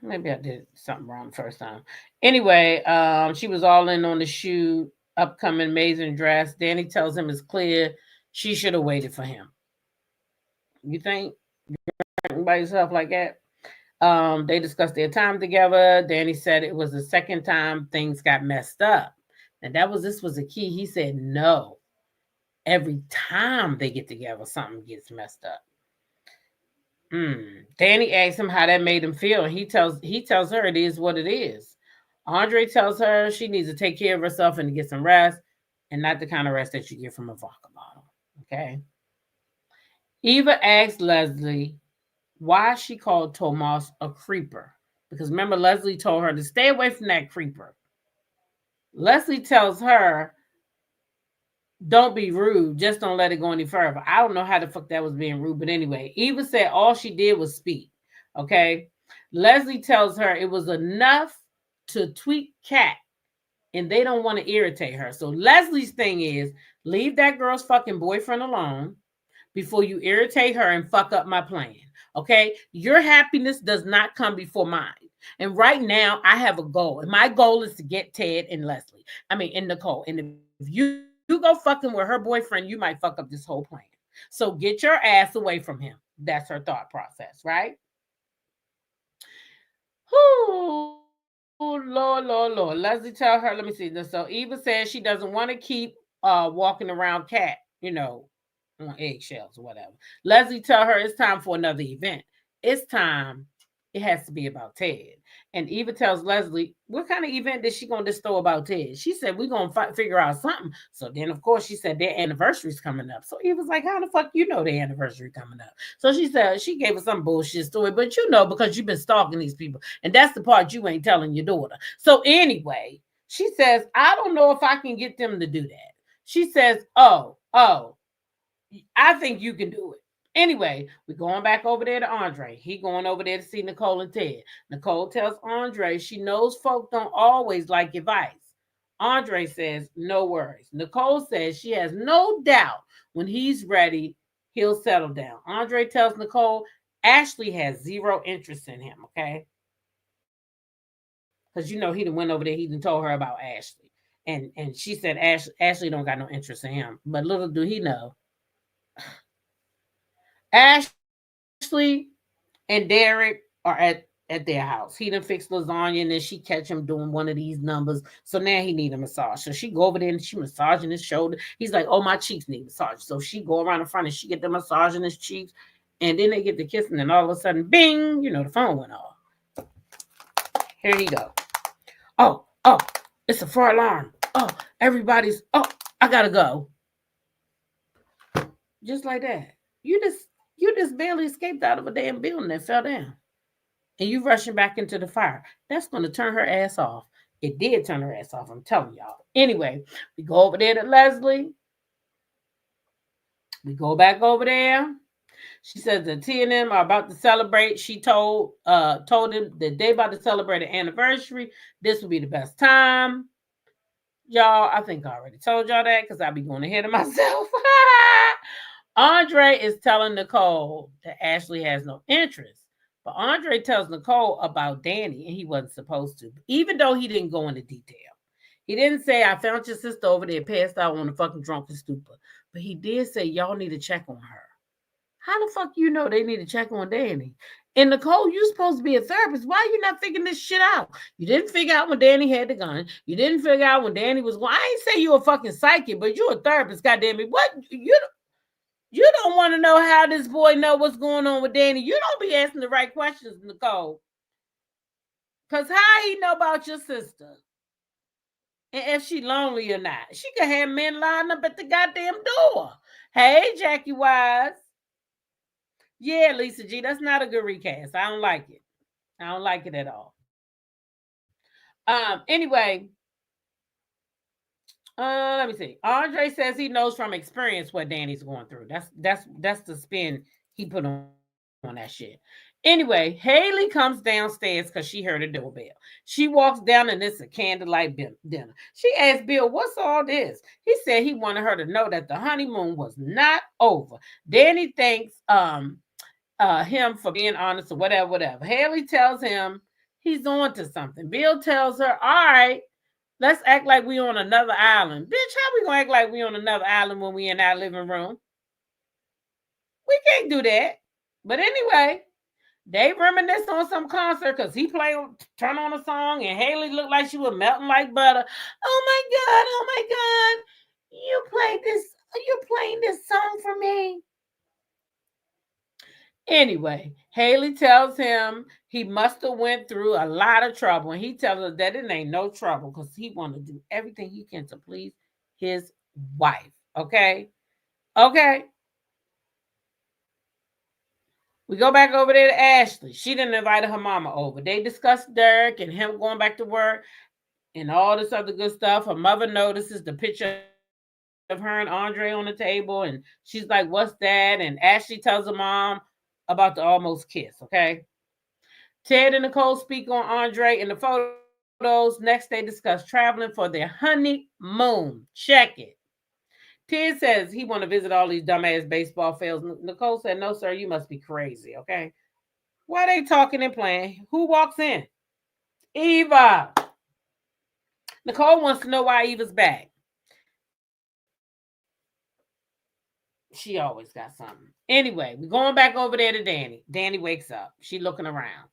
Maybe I did something wrong the first time. Anyway, she was all in on the shoot, upcoming amazing dress. Danny tells him it's clear she should have waited for him. You think by yourself like that? They discussed their time together. Danny said it was the second time things got messed up. And this was a key. He said no. Every time they get together, something gets messed up. Danny asks him how that made him feel, and he tells her it is what it is. Andre tells her she needs to take care of herself and to get some rest, and not the kind of rest that you get from a vodka bottle. Okay. Eva asks Leslie why she called Tomas a creeper. Because remember, Leslie told her to stay away from that creeper. Leslie tells her, don't be rude, just don't let it go any further. I don't know how the fuck that was being rude, but anyway, Eva said all she did was speak. Okay. Leslie tells her it was enough to tweak Cat and they don't want to irritate her. So Leslie's thing is leave that girl's fucking boyfriend alone before you irritate her and fuck up my plan. Okay? Your happiness does not come before mine. And right now, I have a goal. And my goal is to get Ted and Leslie. I mean, and Nicole. And if you go fucking with her boyfriend, you might fuck up this whole plan. So get your ass away from him. That's her thought process, right? Oh, Lord. Leslie tell her, let me see this. So Eva says she doesn't want to keep walking around Cat, on eggshells or whatever. Leslie tell her it's time for another event. It's time. It has to be about Ted. And Eva tells Leslie, what kind of event is she going to throw about Ted? She said, we're going to figure out something. So then, of course, she said their anniversary's coming up. So Eva's like, how the fuck you know their anniversary coming up? So she said, she gave us some bullshit story, but because you've been stalking these people. And that's the part you ain't telling your daughter. So anyway, she says, I don't know if I can get them to do that. She says, oh, I think you can do it. Anyway, we're going back over there to Andre. He going over there to see Nicole and Ted. Nicole tells Andre she knows folk don't always like advice. Andre says, no worries. Nicole says she has no doubt when he's ready, he'll settle down. Andre tells Nicole Ashley has zero interest in him, okay? Because he done went over there, he done told her about Ashley. And she said Ashley don't got no interest in him. But little do he know, Ashley and Derek are at their house. He done fixed lasagna and then she catch him doing one of these numbers. So now he need a massage. So she go over there and she massaging his shoulder. He's like, oh, my cheeks need massage. So she go around the front and she get the massage in his cheeks. And then they get the kissing and all of a sudden, bing, the phone went off. Here he go. Oh, it's a fire alarm. Oh, I gotta go. Just like that. You just barely escaped out of a damn building that fell down. And you rushing back into the fire. That's going to turn her ass off. It did turn her ass off, I'm telling y'all. Anyway, we go over there to Leslie. We go back over there. She says the T and M are about to celebrate. She told him that they about to celebrate an anniversary. This will be the best time. Y'all, I think I already told y'all that because I be going ahead of myself. Andre is telling Nicole that Ashley has no interest. But Andre tells Nicole about Danny, and he wasn't supposed to, even though he didn't go into detail. He didn't say, I found your sister over there passed out on the fucking drunken stupor. But he did say, y'all need to check on her. How the fuck you know they need to check on Danny? And Nicole, you supposed to be a therapist. Why are you not figuring this shit out? You didn't figure out when Danny had the gun. You didn't figure out when Danny was going. I ain't say you a fucking psychic, but you a therapist, goddamn it. What? You don't want to know how this boy know what's going on with Danny. You don't be asking the right questions, Nicole. Because how he know about your sister? And if she lonely or not. She could have men lined up at the goddamn door. Hey, Jackie Wise. Yeah, Lisa G, that's not a good recast. I don't like it. I don't like it at all. Anyway, let me see. Andre says he knows from experience what Danny's going through. That's the spin he put on that shit. Anyway, Haley comes downstairs because she heard a doorbell. She walks down and it's a candlelight dinner. She asked Bill, "What's all this?" He said he wanted her to know that the honeymoon was not over. Danny thanks him for being honest or whatever. Haley tells him he's on to something. Bill tells her, "All right, let's act like we on another island." Bitch, how we gonna act like we on another island when we in our living room? We can't do that. But anyway, they reminisce on some concert because he played turn on a song and Haley looked like she was melting like butter. Oh my God, you playing this song for me. Anyway, Haley tells him he must have went through a lot of trouble, and he tells her that it ain't no trouble because he want to do everything he can to please his wife. Okay. We go back over there to Ashley. She didn't invite her mama over. They discussed Derek and him going back to work and all this other good stuff. Her mother notices the picture of her and Andre on the table, and she's like, "What's that?" And Ashley tells her mom about the almost kiss. Okay. Ted and Nicole speak on Andre in the photos. Next, they discuss traveling for their honeymoon. Check it. Ted says he want to visit all these dumbass baseball fields. Nicole said, "No, sir, you must be crazy. Okay, why they talking and playing? Who walks in? Eva. Nicole wants to know why Eva's back. She always got something. Anyway, we're going back over there to Danny. Danny wakes up. She looking around.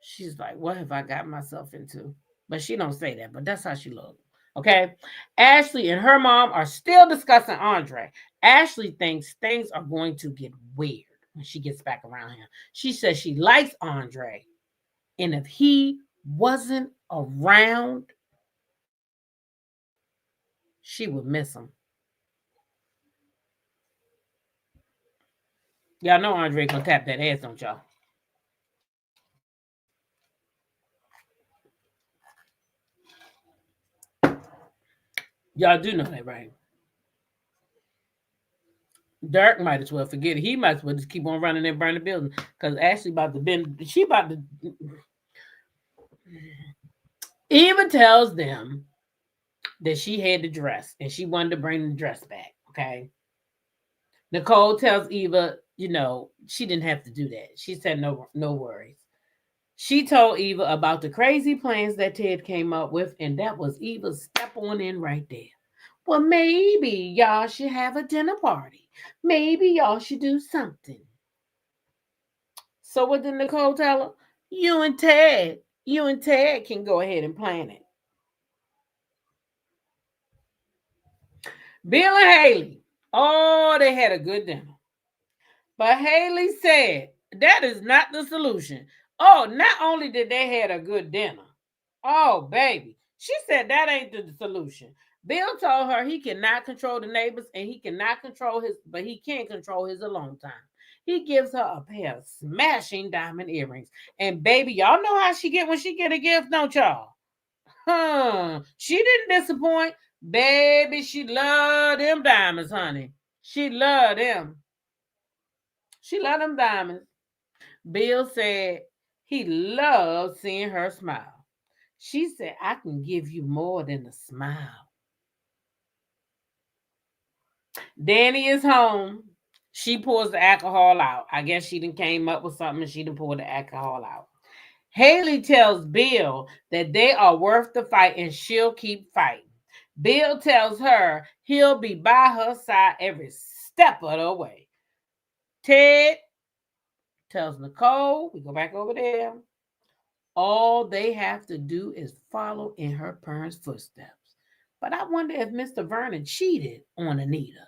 She's like, what have I got myself into? But she don't say that, but that's how she look. Okay. Ashley and her mom are still discussing Andre. Ashley thinks things are going to get weird when she gets back around him. She says she likes Andre. And if he wasn't around, she would miss him. Y'all know Andre gonna tap that ass, don't y'all? Y'all do know that, right? Dirk might as well forget it. He might as well just keep on running and burn the building. Because Ashley about to bend. She about to. Eva tells them that she had the dress and she wanted to bring the dress back. Okay. Nicole tells Eva, she didn't have to do that. She said no worries. She told Eva about the crazy plans that Ted came up with, and that was Eva's step on in right there. Well, maybe y'all should have a dinner party. Maybe y'all should do something. So what did Nicole tell her? You and Ted can go ahead and plan it. Bill and Haley, oh, they had a good dinner. But Haley said that is not the solution. Oh, not only did they had a good dinner. Oh, baby. She said that ain't the solution. Bill told her he cannot control the neighbors and he cannot control but he can control his alone time. He gives her a pair of smashing diamond earrings. And baby, y'all know how she get when she get a gift, don't y'all? She didn't disappoint. Baby, she loved them diamonds, honey. She loved them. She loved them diamonds. Bill said he loved seeing her smile. She said, I can give you more than a smile. Danny is home. She pours the alcohol out. I guess she done came up with something and she done poured the alcohol out. Haley tells Bill that they are worth the fight and she'll keep fighting. Bill tells her he'll be by her side every step of the way. Ted tells Nicole, we go back over there, all they have to do is follow in her parents' footsteps. But I wonder if Mr. Vernon cheated on Anita.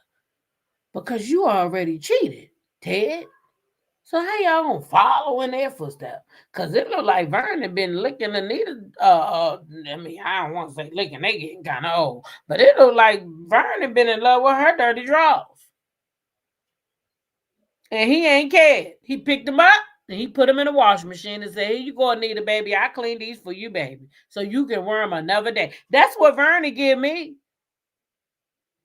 Because you already cheated, Ted. So how y'all gonna follow in their footsteps? Cause it look like Vernon been licking Anita. I don't want to say licking. They getting kind of old, but it look like Vernon been in love with her dirty drawers, and he ain't cared. He picked them up and he put them in the washing machine and said, "Here you go, Anita, baby. I clean these for you, baby, so you can wear them another day." That's what Vernon give me.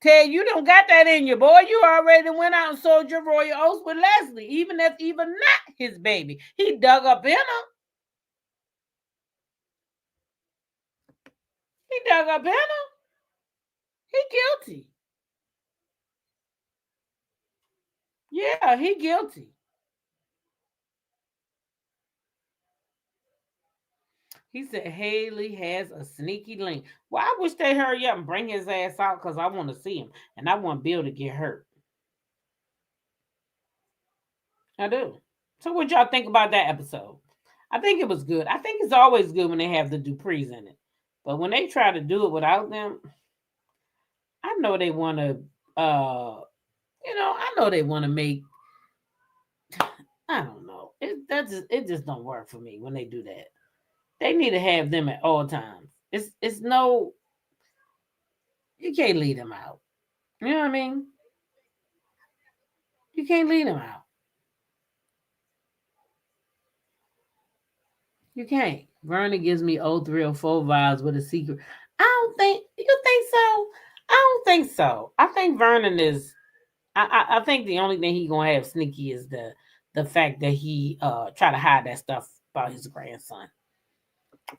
Ted, you don't got that in you, boy. You already went out and sold your royal oats with Leslie, even if even not his baby. He dug up in her. He dug up in her. He guilty. Yeah, he guilty. He said Haley has a sneaky link. Well, I wish they hurry up and bring his ass out because I want to see him. And I want Bill to get hurt. I do. So what y'all think about that episode? I think it was good. I think it's always good when they have the Duprees in it. But when they try to do it without them, I know they want to, I know they want to make, I don't know. It just don't work for me when they do that. They need to have them at all times. It's no, you can't leave them out. You know what I mean? You can't leave them out. You can't. Vernon gives me 0304 vibes with a secret. I don't think you think so. I don't think so. I think Vernon is. I think the only thing he gonna have sneaky is the fact that he tried to hide that stuff about his grandson.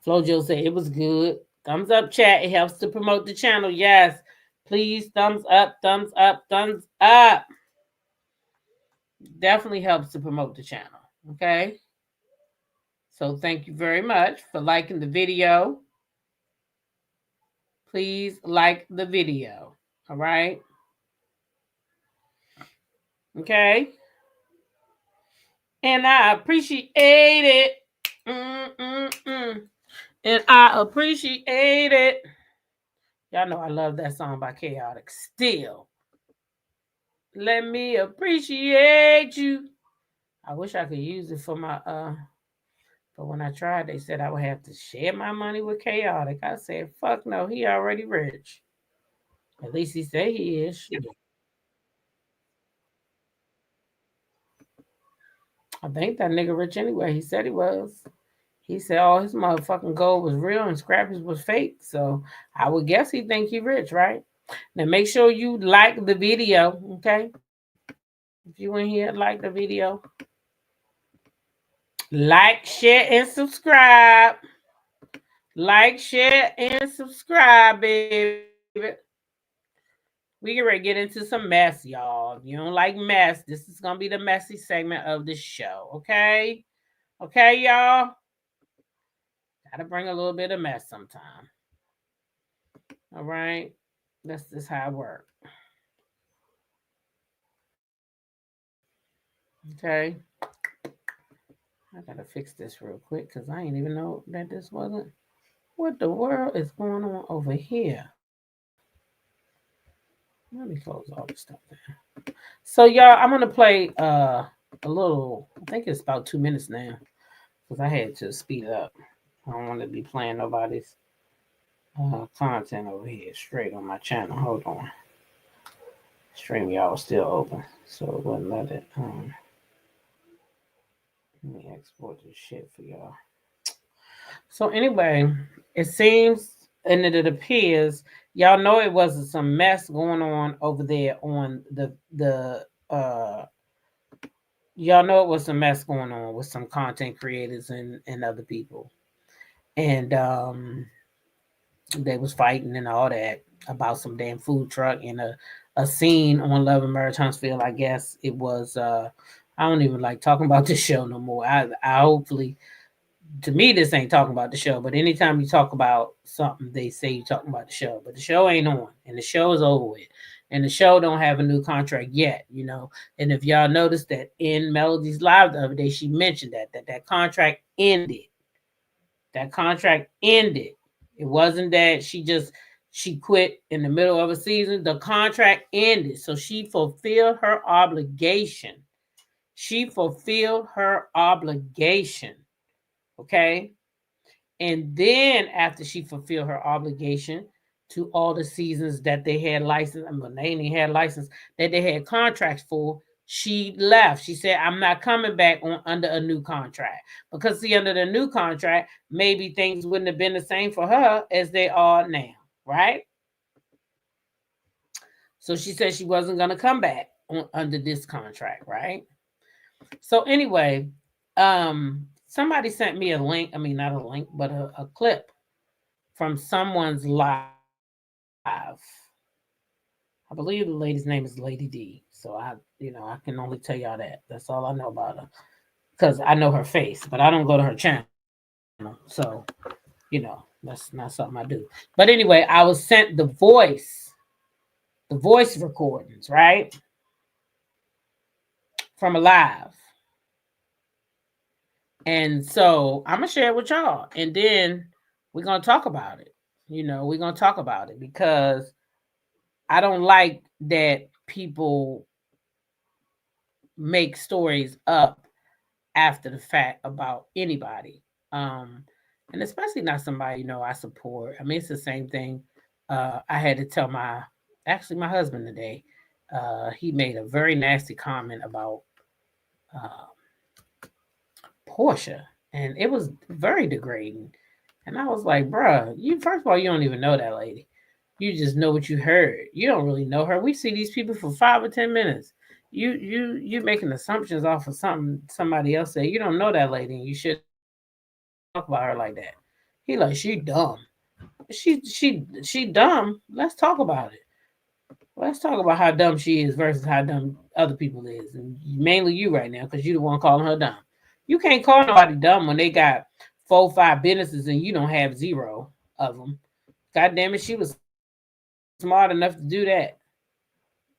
Flojo said it was good. Thumbs up, chat. It helps to promote the channel. Yes. Please, thumbs up, thumbs up, thumbs up. Definitely helps to promote the channel. Okay. So thank you very much for liking the video. Please like the video. All right. Okay. And I appreciate it. Mm-mm-mm. And I appreciate it. Y'all know I love that song by Chaotic. Still, let me appreciate you. I wish I could use it for my but when I tried, they said I would have to share my money with Chaotic. I said, fuck no, he already rich. At least he say he is. Shit. I think that nigga rich anyway. He said he was. He said all his motherfucking gold was real and scrappers was fake. So I would guess he think he rich, right? Now make sure you like the video, okay? If you in here, like the video. Like, share, and subscribe. Like, share, and subscribe, baby. We get ready to get into some mess, y'all. If you don't like mess, this is gonna be the messy segment of the show, okay? Okay, y'all? Gotta bring a little bit of mess sometime. All right? That's just how it works. Okay? I gotta fix this real quick because I ain't even know that this wasn't. What the world is going on over here? Let me close all this stuff down. So y'all, I'm gonna play a little. I think it's about 2 minutes now because I had to speed it up. I don't want to be playing nobody's content over here straight on my channel. Hold on, stream y'all still open, so it wouldn't let it. Let me export this shit for y'all. So anyway, it seems and it appears y'all know it wasn't some mess going on over there on the y'all know it was some mess going on with some content creators and other people. And they was fighting and all that about some damn food truck and a scene on Love and Marriage Huntsville. I guess it was I don't even like talking about this show no more. I hopefully to me this ain't talking about the show, but anytime you talk about something, they say you talking about the show. But the show ain't on and the show is over with. And the show don't have a new contract yet, you know. And if y'all noticed that in Melody's live the other day, she mentioned that contract ended. That contract ended. It wasn't that she quit in the middle of a season. The contract ended. So she fulfilled her obligation. She fulfilled her obligation. Okay. And then after she fulfilled her obligation to all the seasons that they had license, I mean, they ain't had license that they had contracts for, she left. She said, "I'm not coming back on under a new contract because see, under the new contract, maybe things wouldn't have been the same for her as they are now, right?" So she said she wasn't going to come back on under this contract, right? So anyway, somebody sent me a link. I mean, not a link, but a clip from someone's live. I believe the lady's name is Lady D. So I can only tell y'all that. That's all I know about her. Because I know her face, but I don't go to her channel. So, that's not something I do. But anyway, I was sent the voice recordings, right? From a live. And so I'm gonna share it with y'all. And then we're gonna talk about it. We're gonna talk about it because I don't like that people make stories up after the fact about anybody. And especially not somebody I support. I mean, it's the same thing. I had to tell my husband today. He made a very nasty comment about uh, Portia, and it was very degrading. And I was like, bruh, you first of all, you don't even know that lady. You just know what you heard. You don't really know her. We see these people for 5 or 10 minutes. You making assumptions off of something somebody else said. You don't know that lady, and you shouldn't talk about her like that. He like she dumb. She dumb. Let's talk about it. Let's talk about how dumb she is versus how dumb other people is, and mainly you right now because you the one calling her dumb. You can't call nobody dumb when they got 4, 5 businesses and you don't have zero of them. God damn it, she was smart enough to do that.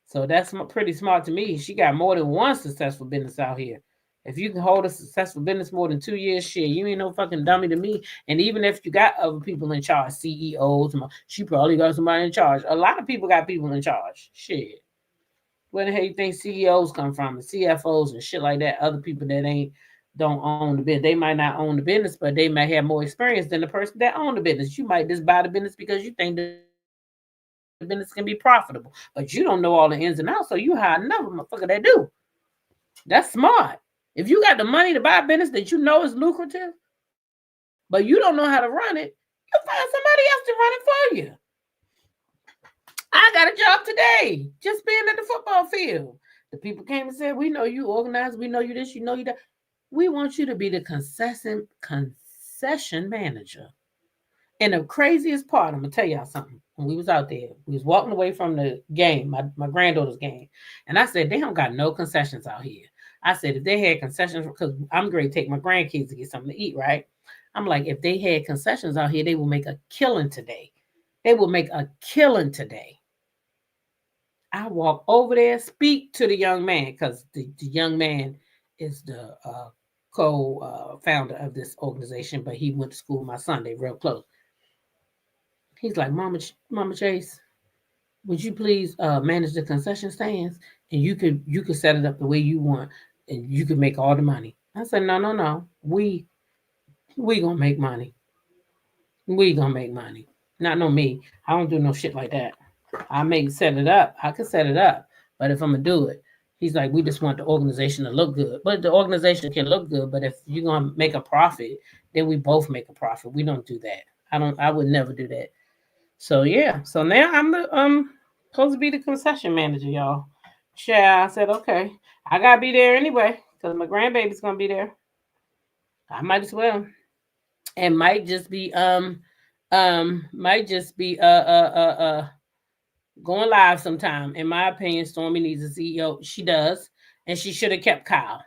So that's pretty smart to me. She got more than one successful business out here. If you can hold a successful business more than 2 years, shit, you ain't no fucking dummy to me. And even if you got other people in charge, CEOs, she probably got somebody in charge. A lot of people got people in charge. Shit. Where the hell you think CEOs come from and CFOs and shit like that? Other people that ain't don't own the business. They might not own the business, but they might have more experience than the person that own the business. You might just buy the business because you think the business can be profitable, but you don't know all the ins and outs. So you hire another motherfucker that do. That's smart. If you got the money to buy a business that you know is lucrative, but you don't know how to run it, you find somebody else to run it for you. I got a job today, just being at the football field. The people came and said, "We know you organized. We know you this. You know you that. We want you to be the concession manager." And the craziest part, I'm gonna tell y'all something. When we was out there, we was walking away from the game, my granddaughter's game, and I said, "They don't got no concessions out here." I said, "If they had concessions, because I'm going to take my grandkids to get something to eat, right?" I'm like, "If they had concessions out here, they will make a killing today. They will make a killing today." I walk over there, speak to the young man because the young man is the co-founder of this organization, but he went to school with my son. They real close. He's like, Mama Chase, would you please manage the concession stands and you could set it up the way you want and you could make all the money. I said, no, no, no. We gonna make money. We gonna make money. Not no me. I don't do no shit like that. I may set it up. I could set it up. But if I'm gonna do it, he's like, we just want the organization to look good. But the organization can look good. But if you're gonna make a profit, then we both make a profit. We don't do that. I would never do that. So yeah. So now I'm the supposed to be the concession manager, y'all. Yeah, I said, okay. I gotta be there anyway, because my grandbaby's gonna be there. I might as well. And might just be going live sometime. In my opinion, Stormy needs a CEO. She does, and she should have kept Kyle.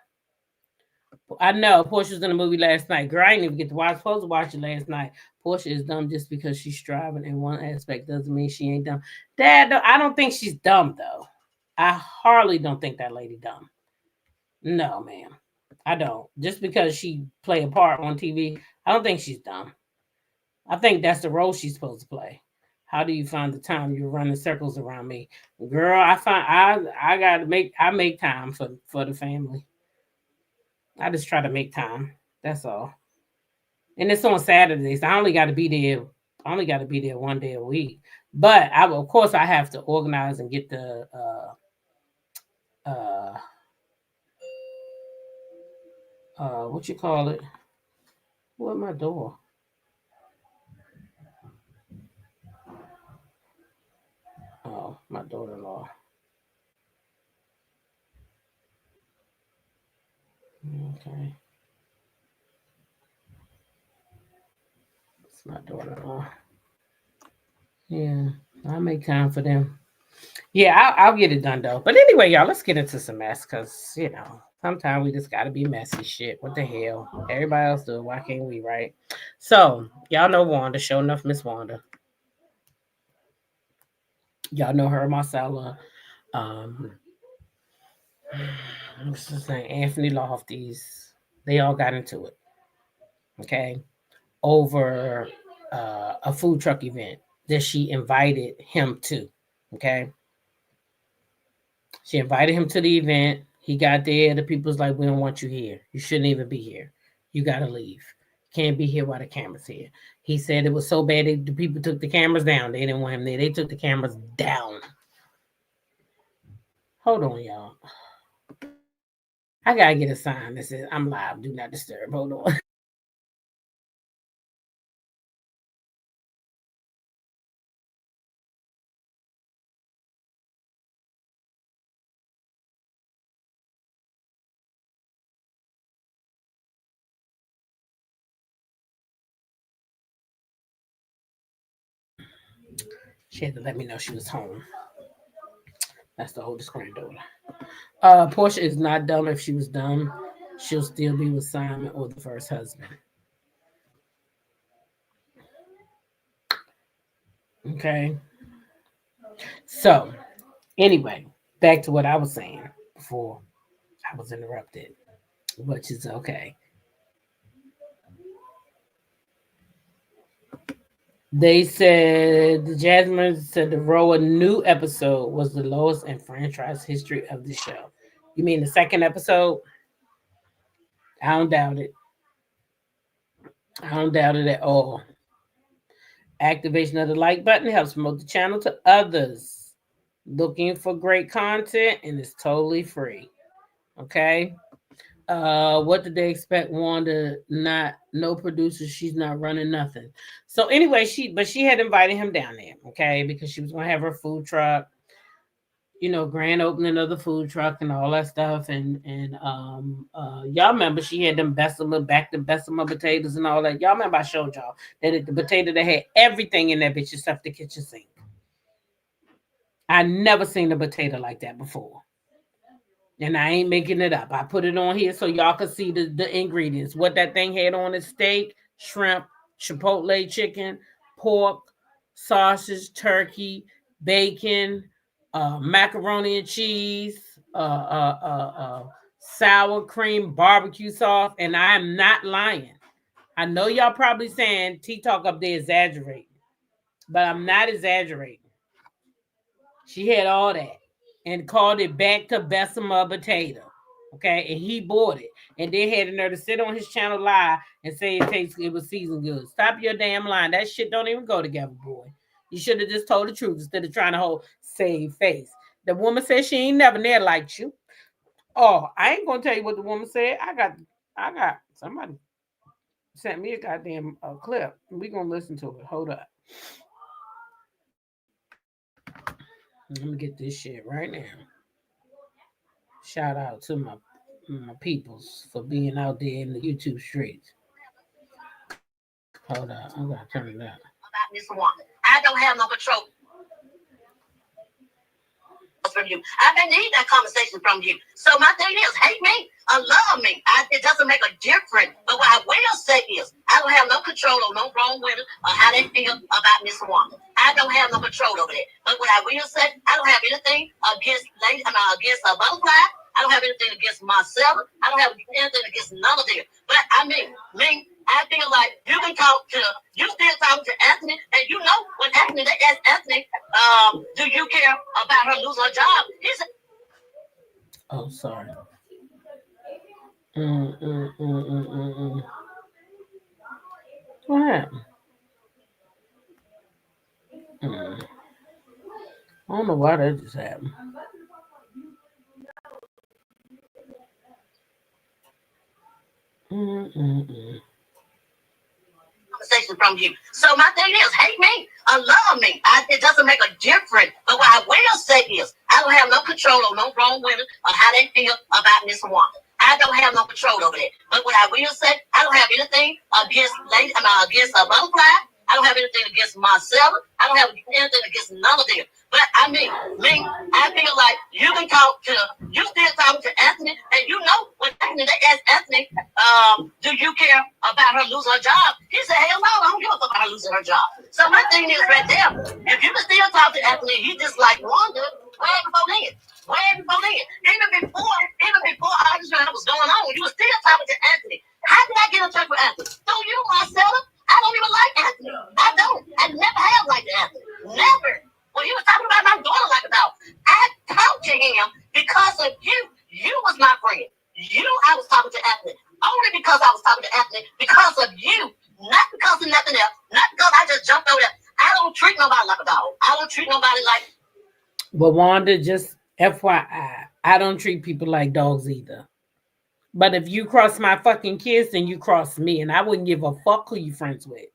I know Portia was in the movie last night. Girl, I didn't even get to watch. I was supposed to watch it last night. Portia is dumb just because she's striving in one aspect doesn't mean she ain't dumb. Dad, I don't think she's dumb though. I hardly don't think that lady dumb. No, ma'am. I don't. Just because she play a part on TV, I don't think she's dumb. I think that's the role she's supposed to play. How do you find the time you're running circles around me? Girl, I gotta make time for the family. I just try to make time. That's all. And it's on Saturdays. I only got to be there. I only got to be there one day a week. But of course, I have to organize and get the uh, what you call it? What my door? Oh, my daughter-in-law. Okay, it's my daughter-in-law. Yeah, I make time for them. Yeah, I'll get it done though. But anyway, y'all, let's get into some mess because sometimes we just gotta be messy. Shit, what the hell? Everybody else do it. Why can't we? Right? So y'all know Wanda. Show enough, Miss Wanda. Y'all know her, Marcella. Um, what's his name? Anthony Lofties. They all got into it. Okay, over a food truck event that she invited him to. Okay, she invited him to the event. He got there. The people was like, "We don't want you here. You shouldn't even be here. You gotta leave. Can't be here while the camera's here." He said it was so bad the people took the cameras down. They didn't want him there. They took the cameras down. Hold on, y'all. I gotta get a sign that says I'm live. Do not disturb. Hold on. She had to let me know she was home. That's the oldest granddaughter. Portia is not dumb. If she was dumb, she'll still be with Simon or the first husband. Okay. So, anyway, back to what I was saying before I was interrupted, which is okay. They said the Jasmine said the Roa new episode was the lowest in franchise history of the show. You mean the second episode? I don't doubt it. I don't doubt it at all. Activation of the like button helps promote the channel to others looking for great content, and it's totally free. Okay. What did they expect Wanda not no producer, she's not running nothing. So anyway, she had invited him down there, okay, because she was gonna have her food truck, grand opening of the food truck and all that stuff. And y'all remember she had them Bessemer back to Bessemer potatoes and all that. Y'all remember I showed y'all that the potato that had everything in that bitch except the kitchen sink. I never seen a potato like that before. And I ain't making it up. I put it on here so y'all can see the ingredients. What that thing had on is steak, shrimp, chipotle chicken, pork, sausage, turkey, bacon, macaroni and cheese, sour cream, barbecue sauce. And I am not lying. I know y'all probably saying T Talk up there exaggerating, but I'm not exaggerating. She had all that and called it back to Bessemer potato. Okay, and he bought it and then had the nerve to sit on his channel live and say it was seasoned good. Stop your damn line. That shit don't even go together, boy. You should have just told the truth instead of trying to hold save face. The woman said she ain't never near liked you. Oh, I ain't gonna tell you what the woman said. I got somebody sent me a goddamn clip. We gonna listen to it. Hold up. Let me get this shit right now. Shout out to my peoples for being out there in the YouTube streets. Hold on, I gotta turn it up. About this woman, I don't have no control from you. I may need that conversation from you. So my thing is, hate me or love me. It doesn't make a difference. But what I will say is, I don't have no control or no wrong women or how they feel about this woman. I don't have no control over that. But what I will say, I don't have anything against against a butterfly. I don't have anything against myself. I don't have anything against none of them. But I mean, I feel like you still talking to Anthony, and you know when Anthony, they asked Anthony, do you care about her losing her job? He said, oh, sorry. What happened? I don't know why that just happened. Conversation from you. So my thing is, hate me or love me. It doesn't make a difference. But what I will say is, I don't have no control over no grown women or how they feel about this woman. I don't have no control over that. But what I will say, I don't have anything against a butterfly. I don't have anything against myself. I don't have anything against none of them. But I mean, I feel like you still talking to Anthony, and you know when Anthony, they asked Anthony, do you care about her losing her job? He said, hell no, I don't give a fuck about her losing her job. So my thing is right there, if you can still talk to Anthony, he just like Wanda, way before then. Even before all this was going on, you were still talking to Anthony. How did I get in touch with Anthony? Through you, Marcella. I don't even like Anthony. I don't. I never have liked Anthony. Never. When he was talking about my daughter like a dog, I talked to him because of you. You was my friend. I was talking to Anthony. Only because I was talking to Anthony, because of you. Not because of nothing else. Not because I just jumped over there. I don't treat nobody like a dog. I don't treat nobody like. But Wanda, just FYI, I don't treat people like dogs either. But if you cross my fucking kids, then you cross me, and I wouldn't give a fuck who you friends with.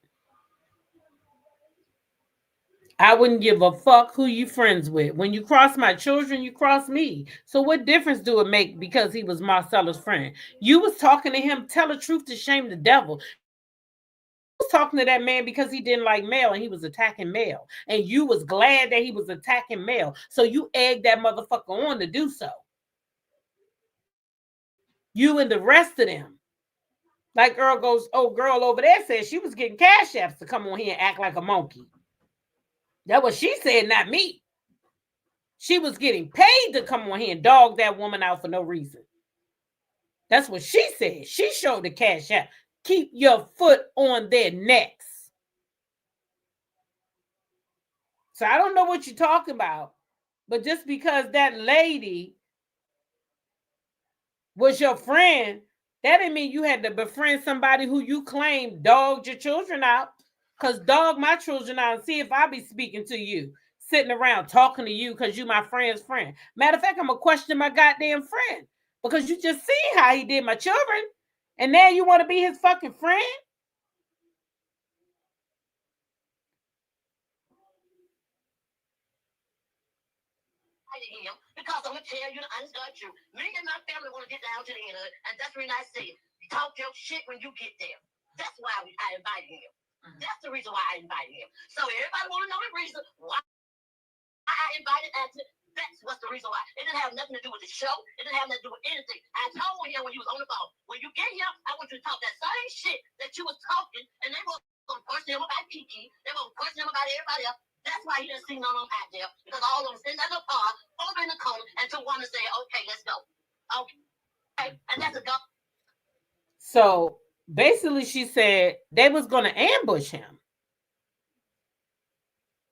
I wouldn't give a fuck who you friends with. When you cross my children, you cross me. So what difference do it make because he was Marcella's friend? You was talking to him, tell the truth to shame the devil. You was talking to that man because he didn't like Mel and he was attacking Mel. And you was glad that he was attacking Mel. So you egged that motherfucker on to do so. You and the rest of them. Like girl over there said she was getting cash apps to come on here and act like a monkey. That's what she said, not me. She was getting paid to come on here and dog that woman out for no reason. That's what she said. She showed the cash app. Keep your foot on their necks. So I don't know what you're talking about, but just because that lady was your friend, that didn't mean you had to befriend somebody who you claim dogged your children out. Because dog my children out and see if I be speaking to you, sitting around talking to you because you my friend's friend. Matter of fact, I'm going to question my goddamn friend because you just see how he did my children. And now you want to be his fucking friend? Him because I'm gonna tell you the honest God truth. Me and my family want to get down to the end of it, and that's the reason I say talk your shit when you get there. That's why I invited him. That's the reason why I invited him. So everybody want to know the reason why I invited Anthony. That's what's the reason why. It didn't have nothing to do with the show. It didn't have nothing to do with anything. I told him when he was on the phone, when you get here, I want you to talk that same shit that you was talking, and they were gonna question him about Kiki. They were gonna question him about everybody else. That's why he didn't see none of them out there, because all of them sitting in the car, over in the corner, until one to say, okay, let's go. Okay. And that's a go. So basically she said they was going to ambush him.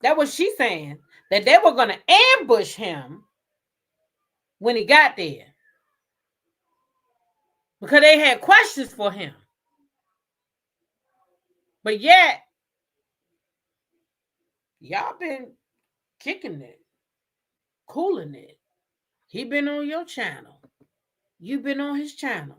That was she saying, that they were going to ambush him when he got there. Because they had questions for him. But yet, y'all been kicking it, cooling it. He been on your channel. You been on his channel.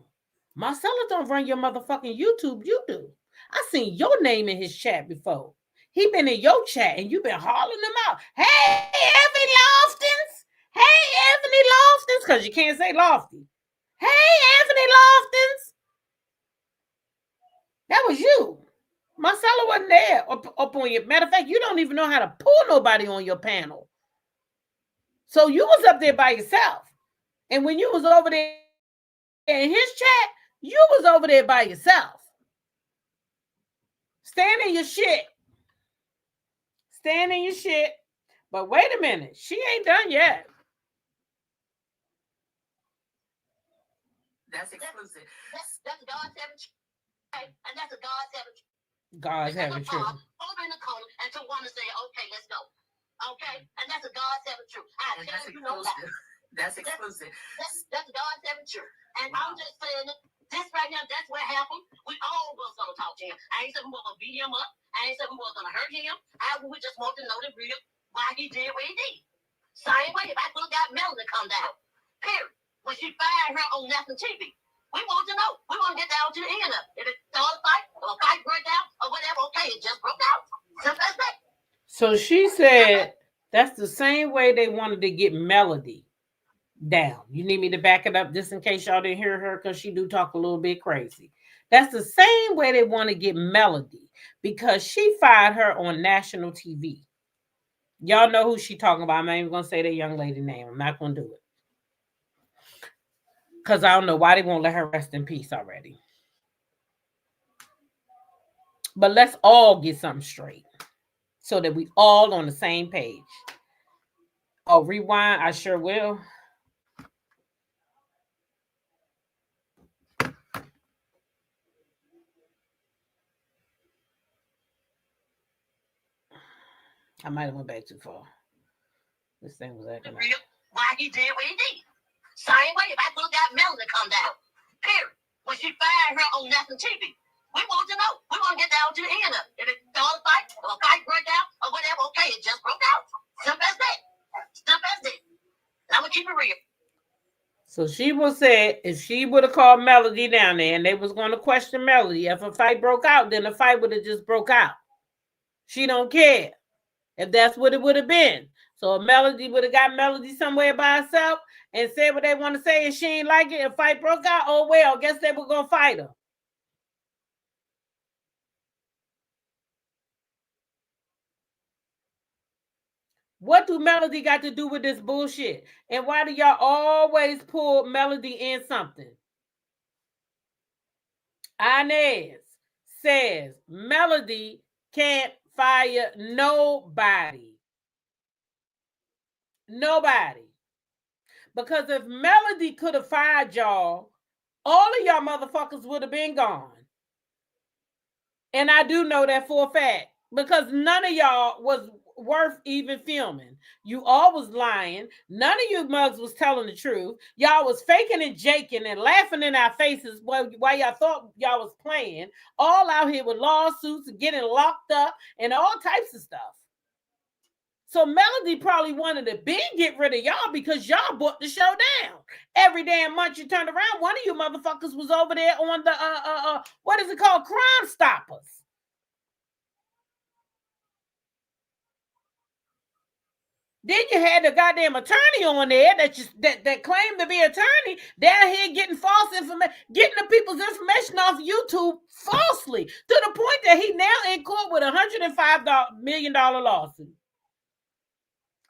Marcella don't run your motherfucking YouTube. You do. I seen your name in his chat before. He been in your chat and you been hollering him out. Hey, Anthony Loftons. Hey, Anthony Loftons. Because you can't say Lofty. Hey, Anthony Loftons. That was you. Marcella wasn't there up on your. Matter of fact, you don't even know how to pull nobody on your panel. So you was up there by yourself. And when you was over there in his chat, you was over there by yourself. Stand in your shit. Stand in your shit. But wait a minute. She ain't done yet. That's exclusive. That's God's having truth. And that's a God's having truth. God's having truth. Over in the corner until one to say, okay, let's go. Okay? And that's a God's having truth. I tell you know that. That's exclusive. That's God's having truth. And I'm just saying that this right now, that's what happened. We all was gonna talk to him. I ain't said we were gonna beat him up. I ain't said we were gonna hurt him. We just want to know the real why he did what he did. Same way, if I could have got Melanie to come down, period. When she fired her on national TV, we want to know. We want to get down to the end of it. If it started a fight, or a fight broke out, or whatever, okay, it just broke out. Simple as that. So she said that's the same way they wanted to get Melody down. You need me to back it up just in case y'all didn't hear her, because she do talk a little bit crazy. That's the same way they want to get Melody, because she fired her on national TV. Y'all know who she talking about. I'm not even going to say that young lady name. I'm not going to do it. Because I don't know why they won't let her rest in peace already. But let's all get something straight so that we all on the same page. Oh, rewind. I sure will. I might have went back too far. This thing was acting up. Why he did what he did. Same way, if I could have got Melanie to come down, period. When she fired her on national TV, we want to know. We want to get down to the end of it. If it started a fight, or a fight broke out, or whatever, okay, it just broke out. Simple as that. Simple as that. And I'm going to keep it real. So she will say if she would have called Melody down there and they was going to question Melody, if a fight broke out, then the fight would have just broke out. She don't care if that's what it would have been. So if Melody would have got Melody somewhere by herself and said what they want to say and she ain't like it, if fight broke out, oh well, guess they were going to fight her. What do Melody got to do with this bullshit? And why do y'all always pull Melody in something? Inez says Melody can't fire nobody. Nobody. Because if Melody could have fired y'all, all of y'all motherfuckers would have been gone. And I do know that for a fact. Because none of y'all was worth even filming. You all was lying. None of you mugs was telling the truth. Y'all was faking and jaking and laughing in our faces while y'all thought y'all was playing. All out here with lawsuits and getting locked up and all types of stuff. So Melody probably wanted to get rid of y'all because y'all brought the show down. Every damn month you turned around, one of you motherfuckers was over there on the what is it called? Crime Stoppers. Then you had the goddamn attorney on there that claimed to be attorney down here getting false information, getting the people's information off YouTube falsely to the point that he now in court with $105 million lawsuit.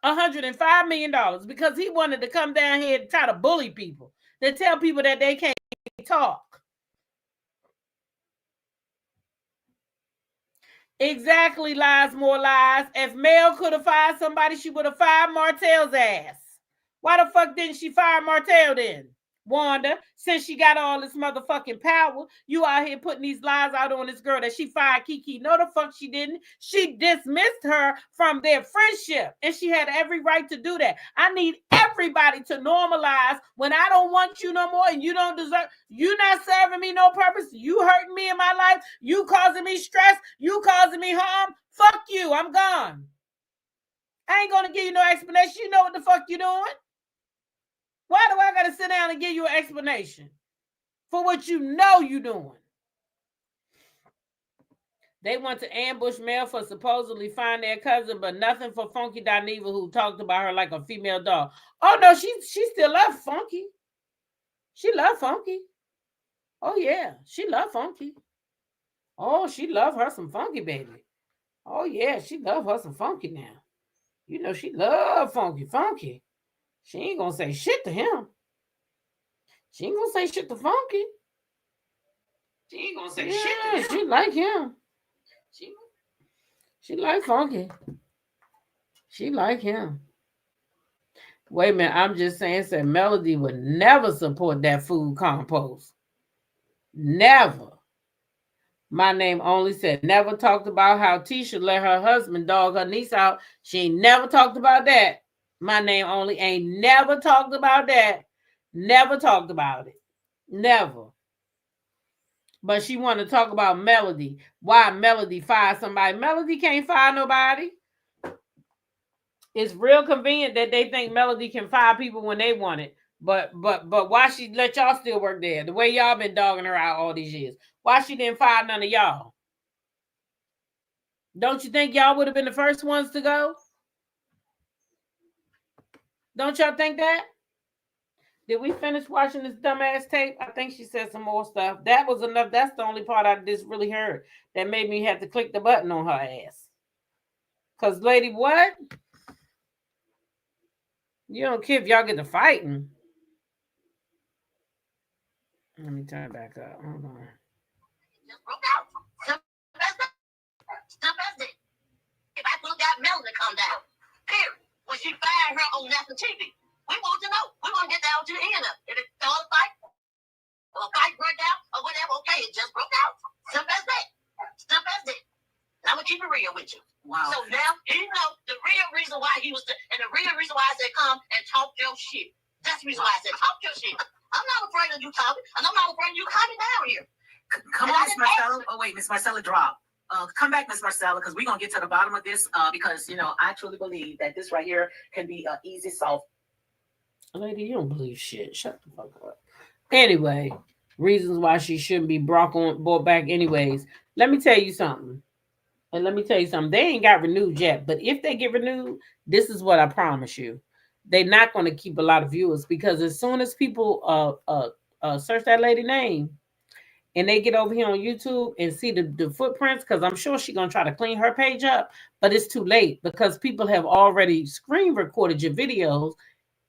$105 million because he wanted to come down here and try to bully people, to tell people that they can't talk. Exactly, lies, more lies. If Mel could have fired somebody, she would have fired Martell's ass. Why the fuck didn't she fire Martell then? Wanda, since she got all this motherfucking power, you out here putting these lies out on this girl that she fired Kiki. No, the fuck she didn't. She dismissed her from their friendship, and she had every right to do that. I need everybody to normalize when I don't want you no more and you don't deserve, you not serving me no purpose, you hurting me in my life, you causing me stress, you causing me harm, fuck you, I'm gone. I ain't gonna give you no explanation. You know what the fuck you doing. Why do I gotta sit down and give you an explanation for what you know you doing? They want to ambush Mel for supposedly finding their cousin, but nothing for Funky Dineva, who talked about her like a female dog. Oh no, she still love Funky. She love Funky. Oh yeah, she love Funky. Oh, she love her some Funky, baby. Oh yeah, she love her some Funky now. You know she love Funky. She ain't gonna say shit to him. She ain't gonna say shit to Funky. She ain't gonna say shit to him. She like him. She like Funky. She like him. Wait a minute, I'm just saying, said Melody would never support that food compost. Never. My name only said never talked about how Tisha let her husband dog her niece out. She ain't never talked about that. My name only ain't never talked about that. Never talked about it. Never. But she want to talk about Melody. Why Melody fired somebody? Melody can't fire nobody. It's real convenient that they think Melody can fire people when they want it. But why she let y'all still work there? The way y'all been dogging her out all these years. Why she didn't fire none of y'all? Don't you think y'all would have been the first ones to go? Don't y'all think that? Did we finish watching this dumbass tape? I think she said some more stuff. That was enough. That's the only part I just really heard that made me have to click the button on her ass. Because, lady, what? You don't care if y'all get to fighting. Let me turn it back up. Hold on. Just broke out. If I could have got Melon to come down, period. When she fired her on national TV, we want to know. We want to get down to the end of it. If it started a fight, or a fight broke out, or whatever, okay, it just broke out. Simple as that. Simple as that. And I'm going to keep it real with you. Wow. So now, you know, the real reason why he was, and the real reason why I said come and talk your shit. That's the reason why I said talk your shit. I'm not afraid of you talking, and I'm not afraid of you coming down here. Come on, Miss Marcella. Oh, wait, Miss Marcella dropped. Come back, Miss Marcella, because we're going to get to the bottom of this because, you know, I truly believe that this right here can be an easy solve. Lady, you don't believe shit. Shut the fuck up. Anyway, reasons why she shouldn't be brought back anyways. Let me tell you something. And let me tell you something. They ain't got renewed yet. But if they get renewed, this is what I promise you. They're not going to keep a lot of viewers because as soon as people search that lady name, and they get over here on YouTube and see the footprints, because I'm sure she's gonna try to clean her page up, but it's too late because people have already screen recorded your videos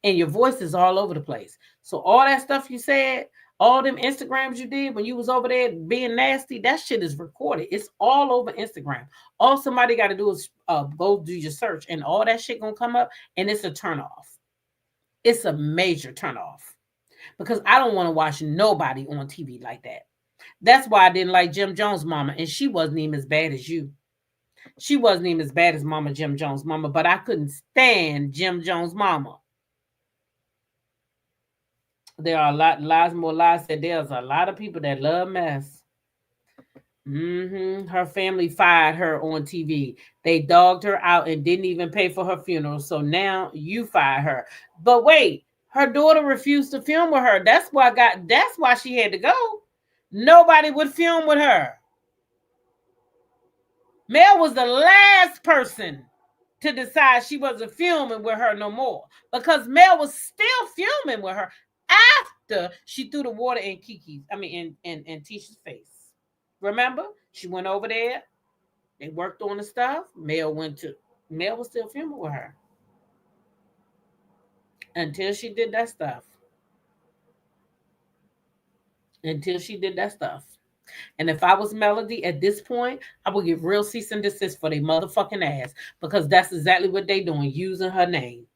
and your voice is all over the place. So all that stuff you said, all them Instagrams you did when you was over there being nasty, that shit is recorded. It's all over Instagram. All somebody got to do is go do your search, and all that shit gonna come up, and it's a turn off. It's a major turn off because I don't want to watch nobody on TV like that. That's why I didn't like Jim Jones' mama, and she wasn't even as bad as you. She wasn't even as bad as Mama Jim Jones' mama, but I couldn't stand Jim Jones' mama. There are a lot lies, more lies. That there's a lot of people that love mess. Her family fired her on TV. They dogged her out and didn't even pay for her funeral. So now you fire her. But wait, her daughter refused to film with her. That's why she had to go. Nobody would film with her. Mel was the last person to decide she wasn't filming with her no more, because Mel was still filming with her after she threw the water in in Tisha's face. Remember? She went over there. They worked on the stuff. Mel was still filming with her until she did that stuff. And if I was Melody at this point, I would give real cease and desist for their motherfucking ass, because that's exactly what they doing, using her name.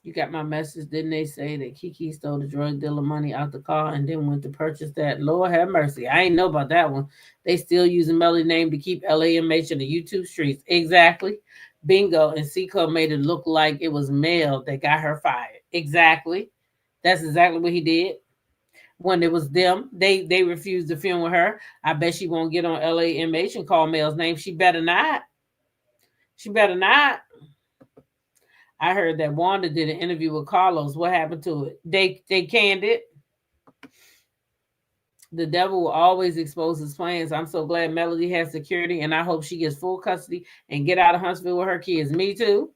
You got my message. Didn't they say that Kiki stole the drug dealer money out the car and then went to purchase that? Lord have mercy. I ain't know about that one. They still using Melly's name to keep LAMH in the YouTube streets. Exactly. Bingo. And Seco made it look like it was Mel that got her fired. Exactly. That's exactly what he did. When it was them, they refused to film with her. I bet she won't get on LAMH and call Mel's name. She better not. I heard that Wanda did an interview with Carlos. What happened to it? They canned it. The devil will always expose his plans. I'm so glad Melody has security, and I hope she gets full custody and get out of Huntsville with her kids. Me too.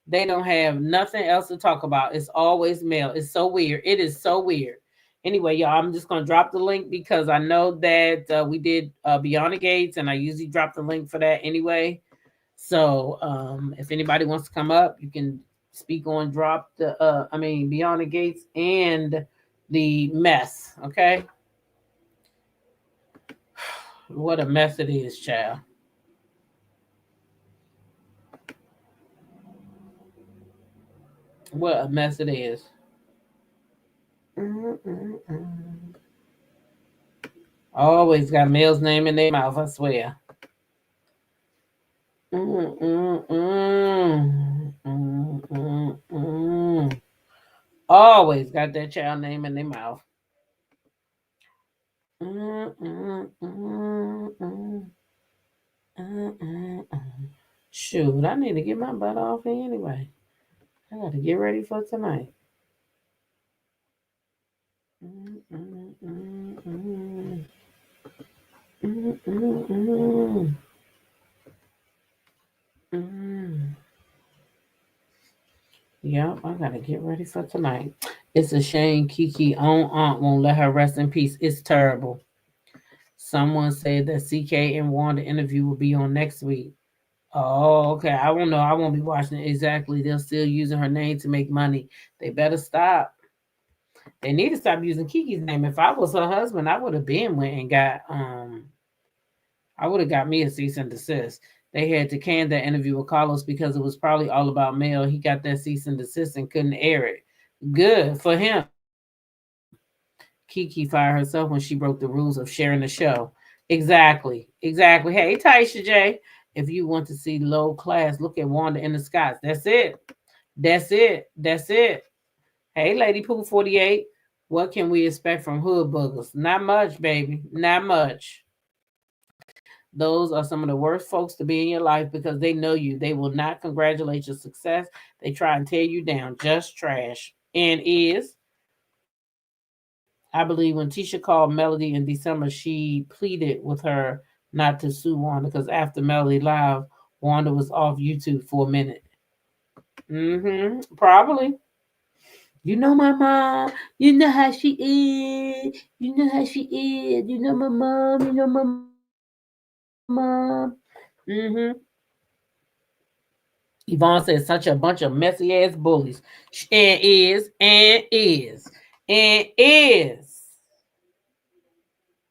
They don't have nothing else to talk about. It's always Mel. It's so weird. It is so weird. Anyway, y'all, I'm just going to drop the link because I know that we did Beyond the Gates, and I usually drop the link for that anyway. So if anybody wants to come up, you can speak on Beyond the Gates and the mess. Okay. What a mess it is, child. What a mess it is. Always got Mel's name in their mouth, I swear. Always got that child name in their mouth. Shoot, I need to get my butt off here anyway. I got to get ready for tonight. Yep, I gotta get ready for tonight. It's a shame Kiki own aunt won't let her rest in peace. It's terrible. Someone said that CK and Wanda interview will be on next week. Oh, okay. I won't know. I won't be watching it. Exactly. They're still using her name to make money. They better stop. They need to stop using Kiki's name. If I was her husband, I would have been went and got I would have got me a cease and desist. They had to can that interview with Carlos because it was probably all about Mel. He got that cease and desist and couldn't air it. Good for him. Kiki fired herself when she broke the rules of sharing the show. Exactly. Hey, Taisha J. If you want to see low class, look at Wanda in the Skies. That's it. Hey, Lady Pooh 48. What can we expect from hood boogers? Not much, baby. Not much. Those are some of the worst folks to be in your life because they know you. They will not congratulate your success. They try and tear you down. Just trash. And I believe when Tisha called Melody in December, she pleaded with her not to sue Wanda because after Melody Live, Wanda was off YouTube for a minute. Probably. You know my mom. You know how she is. You know how she is. You know my mom. You know my mom. Mm-hmm. Yvonne says such a bunch of messy ass bullies. And is.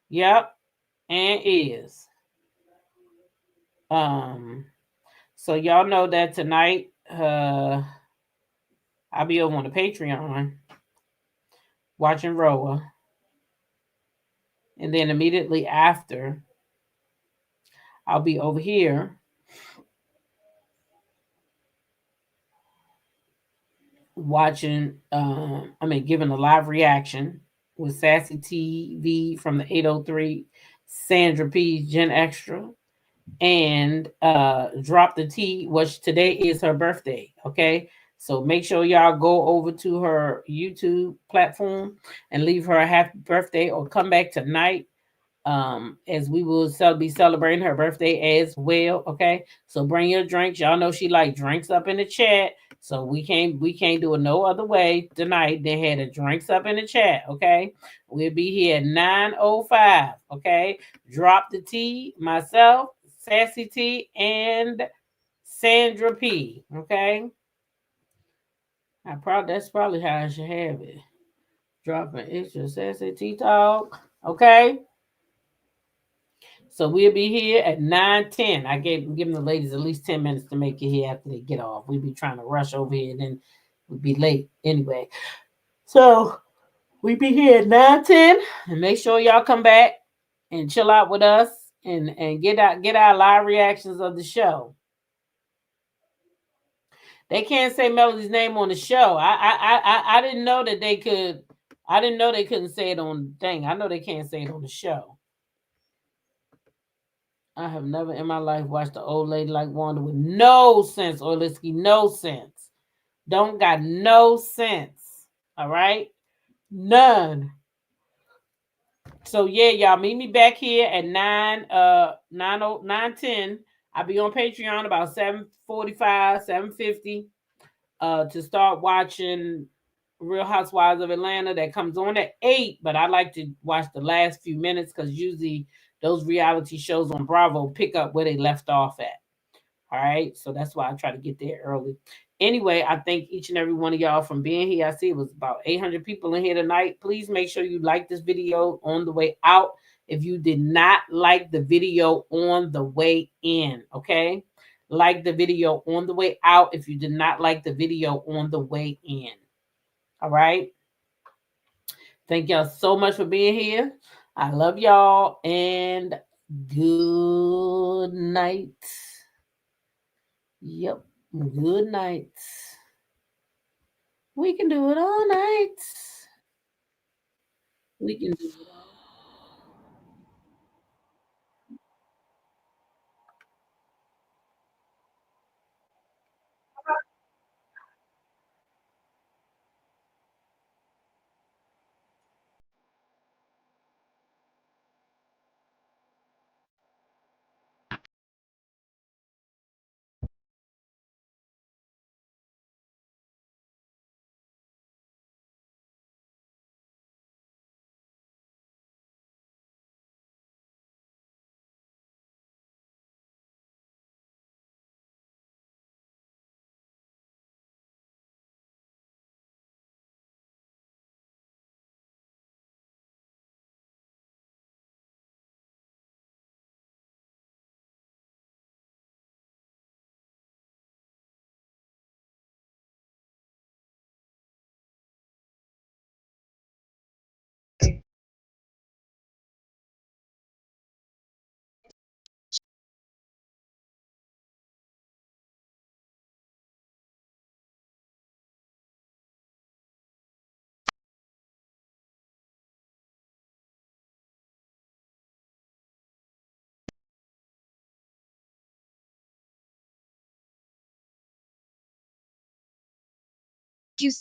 Yep. And is. Um. So y'all know that tonight, I'll be over on the Patreon watching Roa, and then immediately after, I'll be over here watching. Giving a live reaction with Sassy TV from the 803, Sandra P. Gen Extra, and Drop the T, which today is her birthday. Okay. So make sure y'all go over to her YouTube platform and leave her a happy birthday, or come back tonight, as we will be celebrating her birthday as well. Okay. So bring your drinks. Y'all know she like drinks up in the chat. So we can't do it no other way tonight than had the drinks up in the chat. Okay. We'll be here at 9:05. Okay. Drop the T, myself, Sassy T, and Sandra P. Okay. That's probably how I should have it. Dropping extra Sassy T talk. Okay. So we'll be here at 9:10. I giving the ladies at least 10 minutes to make it here after they get off. We'll be trying to rush over here, and then we'll be late anyway. So we be here at 9:10, and make sure y'all come back and chill out with us, and get our live reactions of the show. They can't say Melody's name on the show. I didn't know that they could. I didn't know they couldn't say it on the thing. I know they can't say it on the show. I have never in my life watched an old lady like Wanda with no sense, Orlisky, no sense. Don't got no sense. All right? None. So yeah, y'all meet me back here at 9:10. I'll be on Patreon about 7:45, 7:50, to start watching Real Housewives of Atlanta. That comes on at 8, but I like to watch the last few minutes because usually those reality shows on Bravo pick up where they left off at. All right. So that's why I try to get there early. Anyway, I thank each and every one of y'all from being here. I see it was about 800 people in here tonight. Please make sure you like this video on the way out if you did not like the video on the way in. Okay. Like the video on the way out if you did not like the video on the way in. All right. Thank y'all so much for being here. I love y'all, and good night. Yep. Good night. We can do it all night. We can do it all. You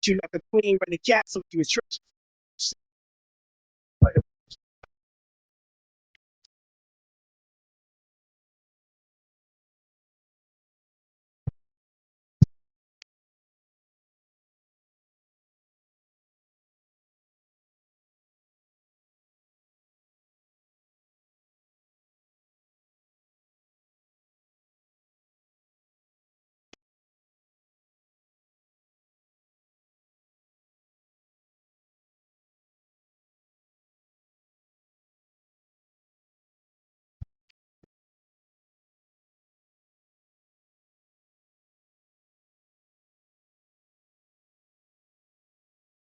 you like a queen running castle through his church.